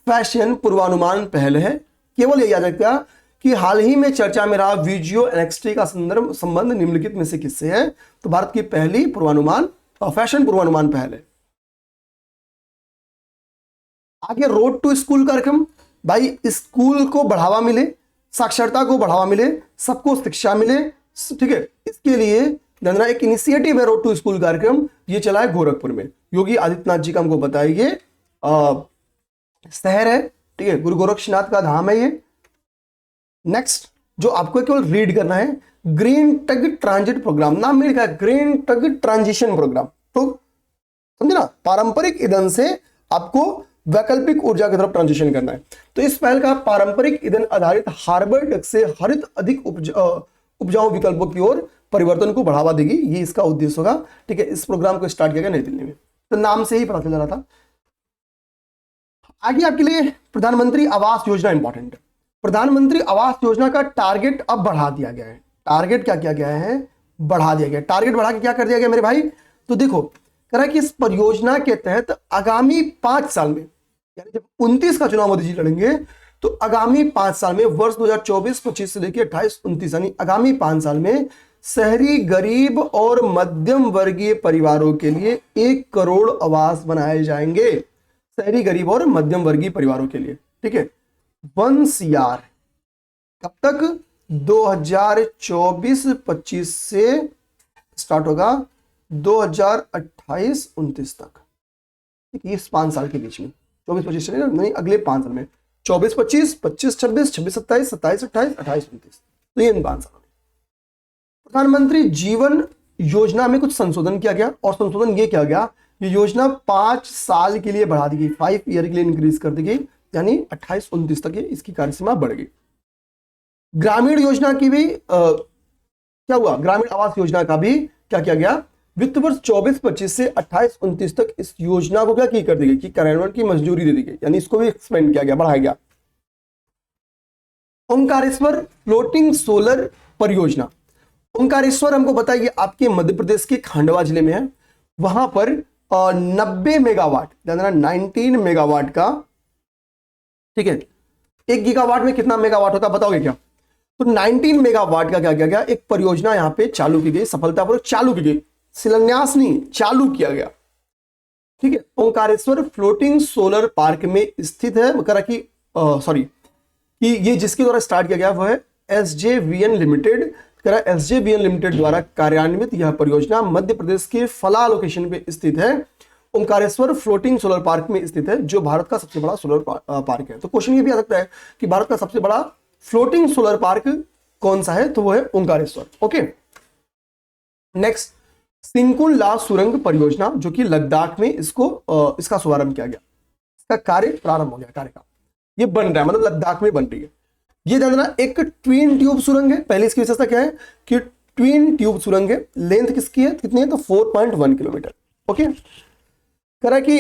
A: फैशन पूर्वानुमान पहल है। केवल यही याद रखिएगा कि हाल ही में चर्चा में रहा वीजियो एनएक्सटी का संबंध निम्नलिखित में से किससे है, तो भारत की पहली पूर्वानुमान फैशन पूर्वानुमान पहल है। आगे रोड टू स्कूल कार्यक्रम, भाई स्कूल को बढ़ावा मिले, साक्षरता को बढ़ावा मिले, सबको शिक्षा मिले, ठीक है, इसके लिए धंधना एक इनिशिएटिव है रोड टू स्कूल कार्यक्रम, ये चला है गोरखपुर में। योगी आदित्यनाथ जी का हमको बताया, ये शहर है, ठीक है, गुरु गोरक्षनाथ का धाम है ये। नेक्स्ट जो आपको केवल रीड करना है, ग्रीन टग ट्रांजिट प्रोग्राम, नाम में लिखा है ग्रीन टग ट्रांजिशन प्रोग्राम। तो समझे ना, पारंपरिक ईंधन से आपको वैकल्पिक ऊर्जा की तरफ ट्रांजिशन करना है। तो इस पहल का पारंपरिक ईंधन आधारित हार्बर डक से हरित अधिक उपजाऊ विकल्पों की ओर परिवर्तन को बढ़ावा देगी, ये इसका उद्देश्य होगा, ठीक है। इस प्रोग्राम को स्टार्ट किया गया नई दिल्ली में, तो नाम से ही पता चल रहा था। आगे आपके लिए प्रधानमंत्री आवास योजना इंपॉर्टेंट है। प्रधानमंत्री आवास योजना का टारगेट अब बढ़ा दिया गया है। टारगेट क्या किया गया है, बढ़ा दिया गया। टारगेट बढ़ा के क्या कर दिया गया मेरे भाई, तो देखो कह रहा है कि इस परियोजना के तहत आगामी 5 साल में, यानी जब 29 का चुनाव मोदी जी लड़ेंगे तो आगामी 5 साल में, वर्ष 2024-25 से लेकर 28-29, यानी आगामी 5 साल में शहरी गरीब और मध्यम वर्गीय परिवारों के लिए 1 करोड़ आवास बनाए जाएंगे। शहरी गरीब और मध्यम वर्गीय परिवारों के लिए, ठीक है। 1 CR कब तक, 2024-25 से स्टार्ट होगा 2028-29 तक, ठीक है, इस 5 साल के बीच में, 24-25 नहीं, अगले 5 साल में 24-25, 25-26, 26-27, 27-28, 28-29, तो ये इन 5 सालों में प्रधानमंत्री जीवन योजना में कुछ संशोधन किया गया। और संशोधन ये किया गया, ये योजना 5 साल के लिए बढ़ा दी गई, 5 ईयर के लिए इंक्रीज कर दी गई, यानी 28-29 तक इसकी कार्यसीमा बढ़ गई। ग्रामीण योजना की भी क्या हुआ, ग्रामीण आवास योजना का भी क्या किया गया, वित्त वर्ष 24-25 से 28-29 तक इस योजना को क्या की कर दी गई कि कार्यान्वयन की मंजूरी दे दी गई, यानी इसको भी एक्सपेंड किया गया, बढ़ाया गया। ओंकारेश्वर फ्लोटिंग सोलर परियोजना, ओंकारेश्वर हमको बताइए आपके मध्य प्रदेश के खंडवा जिले में है। वहां पर 90 मेगावाट, 19 मेगावाट का, ठीक है, 1 गीगावाट में कितना मेगावाट होता है बताओगे क्या, तो 19 मेगावाट का क्या किया गया, एक परियोजना यहां पे चालू की गई, सफलतापूर्वक चालू की गई, शिलान्यास नहीं, चालू किया गया, ठीक है। ओंकारेश्वर फ्लोटिंग सोलर पार्क में स्थित है, कि सॉरी कि ये जिसके द्वारा स्टार्ट किया गया वो है SJVN लिमिटेड। SJVN लिमिटेड द्वारा कार्यान्वित यह परियोजना मध्य प्रदेश के फला लोकेशन पे स्थित है। ओंकारेश्वर फ्लोटिंग सोलर पार्क में स्थित है, जो भारत का सबसे बड़ा सोलर पार्क है। तो क्वेश्चन ये भी आ सकता है कि भारत का सबसे बड़ा फ्लोटिंग सोलर पार्क कौन सा है, तो वो है ओंकारेश्वर, ओके। नेक्स्ट सिंकुल ला सुरंग परियोजना, जो कि लद्दाख में इसका शुभारंभ किया गया, इसका कार्य प्रारंभ हो गया, कार्य का ये बन रहा है, मतलब लद्दाख में बन रही है। ये जानना, एक ट्विन ट्यूब सुरंग है। पहले इसकी विशेषता क्या है कि ट्विन ट्यूब सुरंग है, लेंथ किसकी है, कितनी है, तो 4.1 किलोमीटर, ओके। कह रहा है कि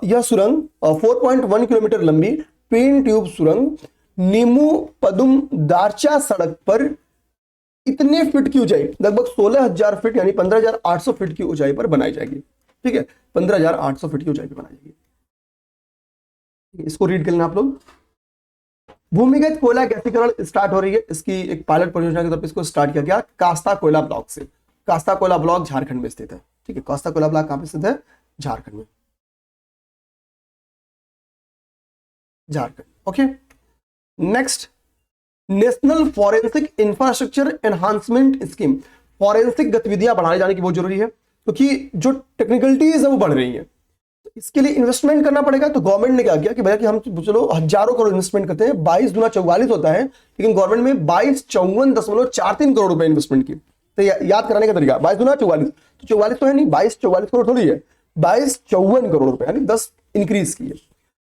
A: यह सुरंग 4.1 किलोमीटर लंबी ट्विन ट्यूब सुरंग नीमू पदुम दारचा सड़क पर इतने फीट की ऊंचाई, लगभग 16,000 फीट यानी 15,800 फीट की ऊंचाई पर बनाई जाएगी, ठीक है, 15,800 फीट की ऊंचाई पर बनाई जाएगी। इसको रीड कर लेना आप लोग। भूमिगत कोयला गैसीकरण स्टार्ट हो रही है, इसकी एक पायलट परियोजना के तौर पर इसको स्टार्ट किया गया कास्ता कोयला ब्लॉक से। कास्ता कोयला ब्लॉक झारखंड में स्थित है, ठीक है। कास्ता कोयला ब्लॉक कहां पे स्थित है? झारखंड में, Jharkhand. Okay, next, national forensic infrastructure enhancement scheme. Forensic गतिविधियां बढ़ाए जाने की बहुत जरूरी है, क्योंकि जो टेक्निकलिटीज है वो बढ़ रही है, तो इसके लिए इन्वेस्टमेंट करना पड़ेगा। तो गवर्नमेंट ने क्या किया कि भैया कि हम चलो हजारों करोड़ इन्वेस्टमेंट करते हैं, 22 गुना 44 होता है, लेकिन गवर्नमेंट में 2254.43 करोड़ रुपए इन्वेस्टमेंट की। तो याद कराने का तरीका 22 गुना 44, तो 44 तो है नहीं, 22-44 करोड़ थोड़ी है, 2254 करोड़ रुपए, यानी 10 इंक्रीज की है।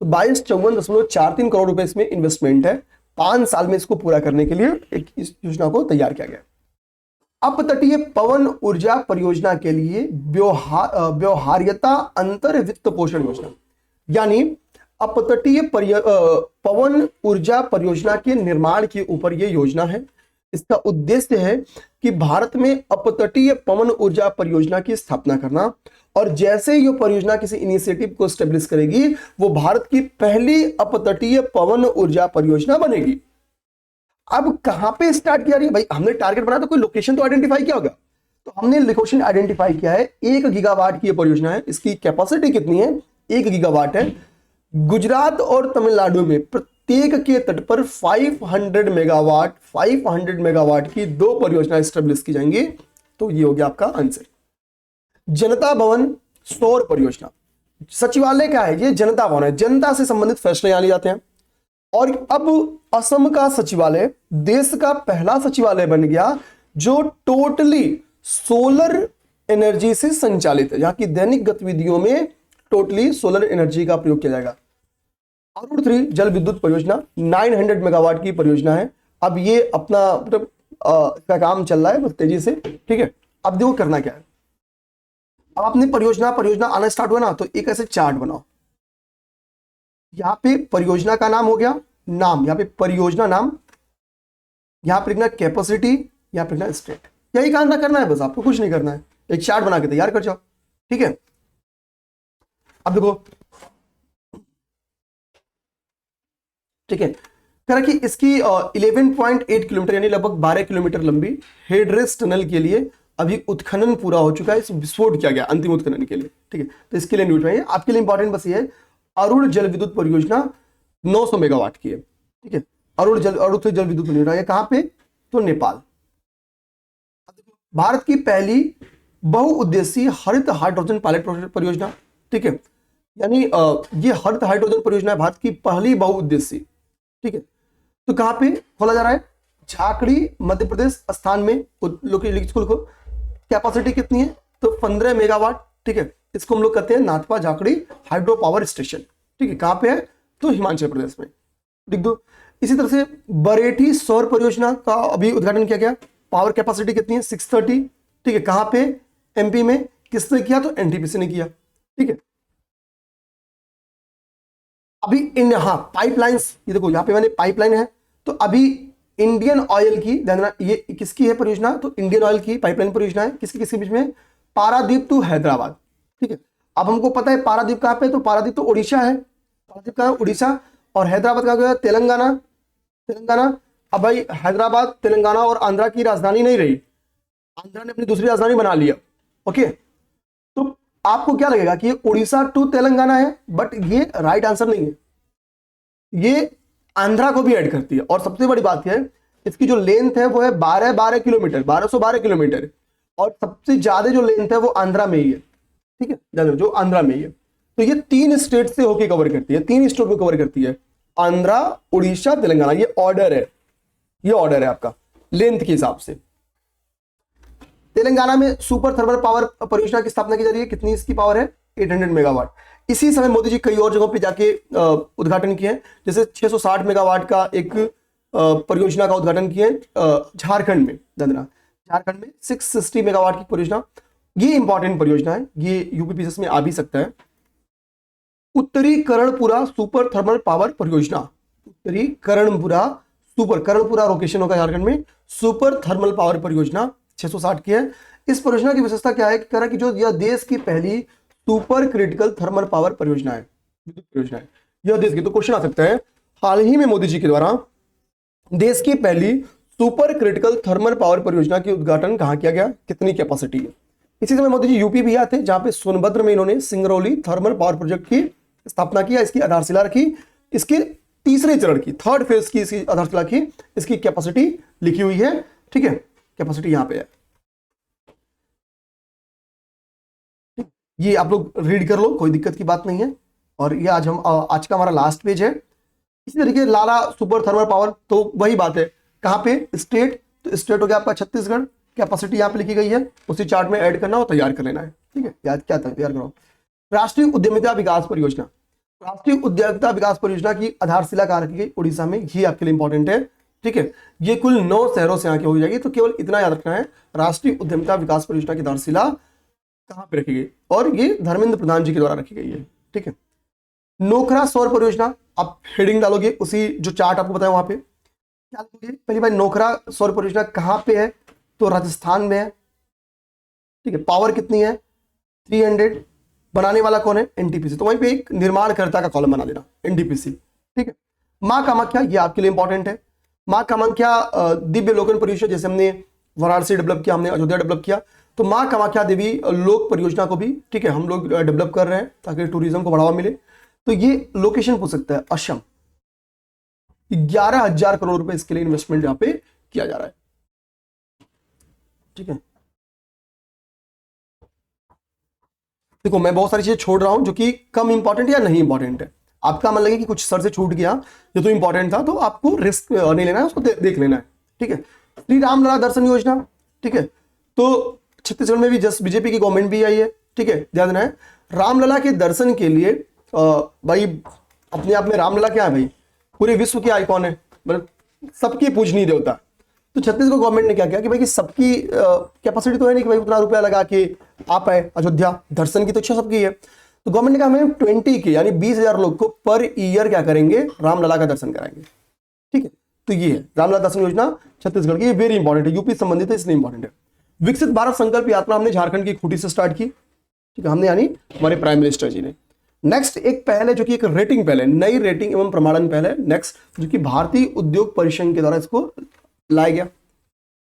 A: तो 2254.43 करोड़ रुपए इसमें इन्वेस्टमेंट है। 5 साल में इसको पूरा करने के लिए एक इस योजना को तैयार किया गया। अपतटीय पवन ऊर्जा परियोजना के लिए व्यवहार्यता अंतर वित्त पोषण योजना, यानी अपतटीय पवन ऊर्जा परियोजना के निर्माण के ऊपर यह योजना है। इसका उद्देश्य है कि भारत में अपतटीय पवन ऊर्जा परियोजना की स्थापना करना, और जैसे ये परियोजना किसी इनिशिएटिव को स्टेब्लिश करेगी, वो भारत की पहली अपतटीय पवन ऊर्जा परियोजना बनेगी। अब कहां पे स्टार्ट किया रही है भाई? हमने टारगेट बनाया तो कोई लोकेशन तो आइडेंटिफाई किया होगा, तो हमने लोकेशन आइडेंटिफाई किया है। 1 गीगावाट की ये परियोजना है। इसकी कैपेसिटी कितनी है? 1 गीगावाट है। गुजरात और तमिलनाडु में प्रत्येक के तट पर 500 मेगावाट की 2 परियोजना स्टेब्लिश की जाएंगी। तो ये हो गया आपका आंसर। जनता भवन सौर परियोजना, सचिवालय क्या है? ये जनता भवन है, जनता से संबंधित फैसले यहां लिए जाते हैं। और अब असम का सचिवालय देश का पहला सचिवालय बन गया जो टोटली सोलर एनर्जी से संचालित है। यहां की दैनिक गतिविधियों में टोटली सोलर एनर्जी का प्रयोग किया जाएगा। अरुण 3 जल विद्युत परियोजना 900 मेगावाट की परियोजना है। अब ये अपना मतलब इसका काम चल रहा है बहुत तेजी से, ठीक है। अब देखो करना क्या है। अब अपनी परियोजना आना स्टार्ट हुआ ना, तो एक ऐसे चार्ट बनाओ। यहां पे परियोजना का नाम हो गया, नाम यहां पे परियोजना नाम, यहां पे लिखना कैपेसिटी, यहां पे लिखना स्टेट। यही काम ना करना है, बस आपको कुछ नहीं करना है, एक चार्ट बना के तैयार कर जाओ, ठीक है। अब देखो, ठीक है, कह रहा कि इसकी 11.8 किलोमीटर यानी लगभग 12 किलोमीटर लंबी हेडरेस टनल के लिए अभी उत्खनन पूरा हो चुका है। इस विस्फोट किया गया अंतिम उत्खनन के लिए, ठीक है। तो इसके लिए न्यूज है आपके लिए इंपॉर्टेंट बस ये है, अरुण जल विद्युत परियोजना 900 मेगावाट की है, ठीक है। अरुण जल विद्युत परियोजना है कहां पे? तो नेपाल। भारत की पहली बहुउद्देशीय हरित हाइड्रोजन पायलट परियोजना, ठीक है। यानी ये हरित हाइड्रोजन परियोजना है भारत की पहली बहुउद्देशीय, ठीक है। तो कहां पे खोला जा रहा है? झाकड़ी मध्य प्रदेश स्थान में। स्कूल को कैपेसिटी कितनी है? तो 15 मेगावाट, ठीक है। इसको हम लोग कहते हैं Nathpa Jhakri hydro power station, ठीक है। कहां पे है? तो हिमाचल प्रदेश में, लिख दो। इसी तरह से बरेठी सौर परियोजना का अभी उद्घाटन किया गया। पावर कैपेसिटी कितनी है? 630, ठीक है। कहां पे? एमपी में। किसने किया? तो एनटीपीसी ने किया, ठीक है। अभी इन पाइपलाइंस, ये देखो यहां पे मैंने पाइपलाइन है, तो अभी इंडियन ऑयल की, ये किसकी है परियोजना? तो इंडियन ऑयल की पाइपलाइन परियोजना है। किसके बीच में? पारादीप टू हैदराबाद, ठीक है। अब हमको पता है पारादीप कहां पे? तो पारादीप तो उड़ीसा है। पारादीप कहां? उड़ीसा। और हैदराबाद कहां गया? तेलंगाना। अब भाई हैदराबाद तेलंगाना और आंध्रा की राजधानी नहीं रही, आंध्रा ने अपनी दूसरी राजधानी बना लिया, ओके। तो आपको क्या लगेगा कि ये उड़ीसा टू तेलंगाना है, बट ये राइट आंसर नहीं है, ये आंध्रा को भी ऐड करती है। और सबसे बड़ी बात है, इसकी जो लेंथ है वो है 12 किलोमीटर, 1212 किलोमीटर, और सबसे ज्यादा जो लेंथ है वो आंध्रा में ही है, ठीक है, जो आंध्रा में ही है। तो ये 3 स्टेट से होके कवर करती है, 3 स्टेट को कवर करती है, आंध्रा, उड़ीसा, तेलंगाना। ये ऑर्डर है, ये ऑर्डर है आपका लेंथ के हिसाब से। तेलंगाना में सुपर थर्मल पावर परियोजना की स्थापना की जा रही है। कितनी इसकी पावर है? 800 मेगावाट। इसी समय मोदी जी कई और जगहों पे जाके उद्घाटन किए हैं, जैसे 660 मेगावाट का एक परियोजना का उद्घाटन किए झारखंड में, झारखंड में 660 मेगावाट की परियोजना। ये इंपॉर्टेंट परियोजना है, ये यूपीपीसीएस में आ भी सकता है। उत्तरी कर्णपुरा सुपर थर्मल पावर परियोजना, उत्तरी कर्णपुरा कर्णपुरा लोकेशन होगा झारखंड में, सुपर थर्मल पावर परियोजना 660 की है। इस परियोजना की विशेषता क्या है कि कह रहा है कि जो यह देश की पहली सुपर क्रिटिकल थर्मल पावर परियोजना है, यह देश की। तो क्वेश्चन आ सकता है हाल ही में मोदी जी के द्वारा देश की पहली सुपर क्रिटिकल थर्मल पावर परियोजना की उद्घाटन कहां किया गया, कितनी कैपेसिटी है? इसी समय मोदी जी यूपी भी आते, जहां पे सोनभद्र में इन्होंने सिंगरौली थर्मल पावर प्रोजेक्ट की स्थापना किया, इसकी आधारशिला रखी, इसके तीसरे चरण की, थर्ड फेज की इसकी आधारशिला की, इसकी कैपेसिटी लिखी हुई है। ठीक है, कैपेसिटी यहां पे है, ये आप लोग रीड कर लो, कोई दिक्कत की बात नहीं है। और ये आज आज का हमारा लास्ट पेज है। इसी तरीके लाला सुपर थर्मल पावर, तो वही बात है, कहां पे? स्टेट, तो स्टेट हो गया आपका छत्तीसगढ़, कैपेसिटी यहां पे लिखी गई है, उसी चार्ट में ऐड करना और तैयार कर लेना है। ठीक है, याद क्या था, तैयार करो। राष्ट्रीय उद्यमिता विकास परियोजना, राष्ट्रीय उद्यमिता विकास परियोजना की आधारशिला कहां रखी गई? उड़ीसा में, ये आपके लिए इंपॉर्टेंट है। ठीक है, ये कुल 9 शहरों से आके हो जाएगी, तो केवल इतना याद रखना है, राष्ट्रीय उद्यमिता विकास परियोजना की आधारशिला कहां पे रखी गई, और ये धर्मेंद्र प्रधान जी के द्वारा रखी गई है। ठीक है, नोखरा सौर परियोजना, आप हेडिंग डालोगे उसी जो चार्ट आपको बताया वहां पे, क्या लिखोगे? पहली बार नोखरा सौर परियोजना कहां पे है? तो राजस्थान में है। ठीक है, पावर कितनी है? 300। बनाने वाला कौन है? एनटीपीसी, तो वहीं पे एक निर्माणकर्ता का कॉलम बना देना, एनटीपीसी। ठीक है, मां कामाख्या, ये आपके लिए इंपॉर्टेंट है। मां कामाख्या दिव्य लोकन परियोजना, जैसे हमने वाराणसी डेवलप किया, हमने अयोध्या डेवलप किया, तो मां कामाख्या देवी लोक परियोजना को भी, ठीक है, हम लोग डेवलप कर रहे हैं ताकि टूरिज्म को बढ़ावा मिले। तो ये लोकेशन पूछ सकता है, असम। 11,000 करोड़ रुपए इसके लिए इन्वेस्टमेंट यहां पे किया जा रहा है। ठीक है, देखो मैं बहुत सारी चीजें छोड़ रहा हूं जो कि कम इंपॉर्टेंट या नहीं इंपॉर्टेंट है। आपका मन लगे कि कुछ सर से छूट गया, ये तो इंपॉर्टेंट था, तो आपको रिस्क नहीं लेना है, उसको देख लेना है। ठीक है, श्री रामलला दर्शन योजना, ठीक है, तो छत्तीसगढ़ में भी जस्ट बीजेपी की गवर्नमेंट भी आई है। ठीक है, ध्यान देना है, रामलला के दर्शन के लिए भाई अपने आप में रामलला क्या है भाई, पूरे विश्व के आइकॉन है, मतलब सबकी पूजनीय देवता। तो छत्तीसगढ़ गवर्नमेंट ने क्या किया कि भाई कि सबकी कैपेसिटी तो है नहीं कि भाई उतना रुपया लगा के आप आए अयोध्या, दर्शन की तो इच्छा सबकी है। तो गवर्नमेंट ने कहा हमें 20 के यानी 20,000 लोग को पर ईयर क्या करेंगे, रामलला का दर्शन कराएंगे। ठीक है, तो ये है रामलला दर्शन योजना छत्तीसगढ़ की, ये वेरी इंपॉर्टेंट है, यूपी संबंधित है इसलिए इंपॉर्टेंट है। विकसित भारत संकल्प यात्रा हमने झारखंड की खूंटी से स्टार्ट की। ठीक है, हमने यानी हमारे प्राइम मिनिस्टर जी ने। नेक्स्ट एक पहल है जो कि एक रेटिंग पहल है, नई रेटिंग एवं प्रमाणन पहल है नेक्स्ट, जो कि भारतीय उद्योग परिषद के द्वारा इसको लाया गया।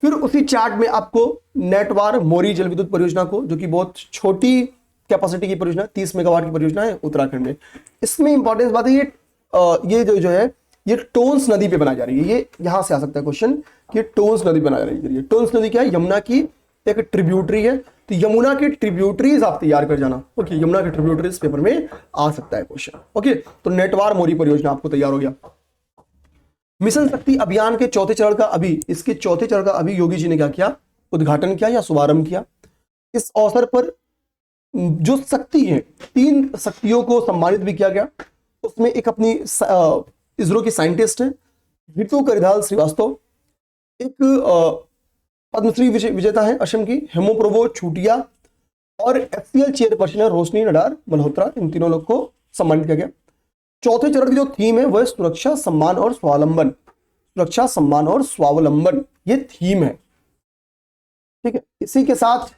A: फिर उसी चार्ट में आपको नेटवार मोरी जल विद्युत परियोजना को, जो कि बहुत छोटी कैपेसिटी की परियोजना, 30 मेगावाट की परियोजना है उत्तराखंड में। इसमें इंपॉर्टेंस बात है, ये जो है ये टोंस नदी पे बनाई जा रही है। ये यहां से आ सकता है क्वेश्चन कि टोंस नदी बनाई जा रही है। टोंस नदी क्या है? यमुना की एक ट्रिब्यूटरी है, तो यमुना के ट्रिब्यूटरीज आप तैयार कर जाना। ओके, यमुना के ट्रिब्यूटरीज पेपर में आ सकता है क्वेश्चन। ओके, तो नेटवार मोरी परियोजना आपको तैयार हो गया। मिशन शक्ति अभियान के चौथे चरण का इसके चौथे चरण का अभी योगी जी ने क्या किया? उद्घाटन किया या शुभारंभ किया। इस अवसर पर जो शक्ति है, 3 शक्तियों को सम्मानित भी किया गया। उसमें एक अपनी इसरो की साइंटिस्ट है ऋतु करिधाल श्रीवास्तव, एक पद्मश्री विजेता है असम की हेमोप्रभो छूटिया, और एफसीएल चेयरपर्सन है रोशनी नडार मल्होत्रा। इन तीनों लोग को सम्मानित किया गया। चौथे चरण की जो थीम है वह सुरक्षा, सम्मान और स्वावलंबन। सुरक्षा, सम्मान और स्वावलंबन, ये थीम है। ठीक है, इसी के साथ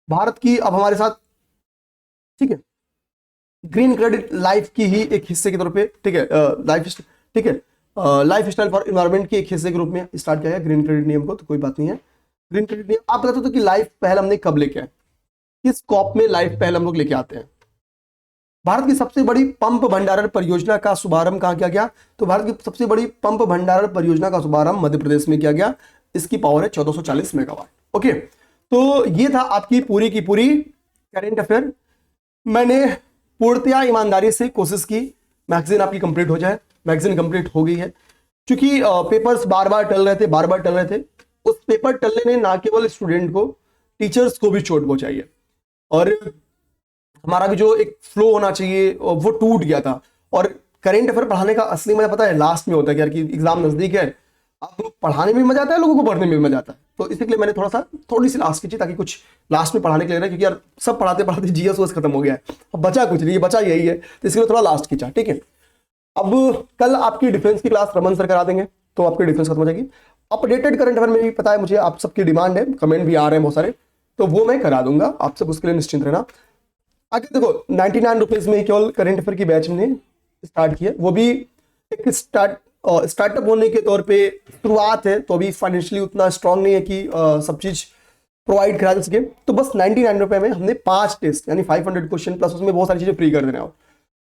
A: भारत की अब हमारे साथ, ठीक है, ग्रीन क्रेडिट लाइफ की ही एक हिस्से के तौर पे, ठीक है, लाइफ स्टाइल फॉर एनवायरमेंट के एक हिस्से के रूप में स्टार्ट किया गया ग्रीन क्रेडिट नियम को। तो कोई बात नहीं है, ग्रीन क्रेडिट नियम आप बताते हो कि लाइफ पहल हमने कब लेके आए, किस स्कोप में लाइफ पहल हम लोग लेके आते हैं। भारत की सबसे बड़ी पंप भंडारण परियोजना का शुभारंभ कहां किया गया? तो भारत की सबसे बड़ी पंप भंडारण परियोजना का शुभारंभ मध्य प्रदेश में किया गया। इसकी पावर है 1440 मेगावाट। ओके, तो ये था आपकी पूरी की पूरी करेंट अफेयर। मैंने पूर्णतया ईमानदारी से कोशिश की मैगजीन आपकी कंप्लीट हो जाए। मैगजीन कंप्लीट हो गई है, क्योंकि पेपर्स बार बार टल रहे थे। उस पेपर टलने ने ना केवल स्टूडेंट को, टीचर्स को भी चोट पहुंचाई है, और हमारा भी जो एक फ्लो होना चाहिए वो टूट गया था। और करेंट अफेयर पढ़ाने का असली मजा पता है लास्ट में होता है, कि एग्जाम नजदीक है, अब पढ़ाने में मजा आता है, लोगों को पढ़ने में मजा आता है। तो इसलिए मैंने थोड़ी सी लास्ट की, ताकि कुछ लास्ट में पढ़ाने के लिए, क्योंकि यार सब पढ़ाते पढ़ाते जीएस खत्म हो गया है, अब बचा कुछ नहीं, बचा यही है, तो इसलिए थोड़ा लास्ट खींचा। ठीक है, अब कल आपकी डिफेंस की क्लास रमन सर करा देंगे, तो आपकी डिफेंस खत्म हो जाएगी। अपडेटेड करंट अफेयर में भी पता है मुझे आप सबकी डिमांड है, कमेंट भी आ रहे हैं बहुत सारे, तो वो मैं करा दूंगा, आप सब उसके लिए निश्चिंत रहना। आगे देखो 99 रुपीज में केवल करंट अफेयर की बैच में स्टार्ट किया, वो भी एक स्टार्टअप होने के तौर पे शुरुआत है, तो अभी फाइनेंशियली उतना स्ट्रांग नहीं है कि सब चीज प्रोवाइड करा सके। तो बस 99 रुपए में हमने 5 टेस्ट यानी 500 क्वेश्चन प्लस उसमें बहुत सारी चीजें फ्री कर देना है।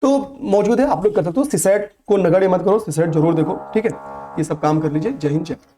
A: तो मौजूद है, आप लोग कर सकते हो। सीसैट को नगण्य मत करो, सीसैट जरूर देखो, ठीक है। ये सब काम कर लीजिए। जय हिंद, जय भारत।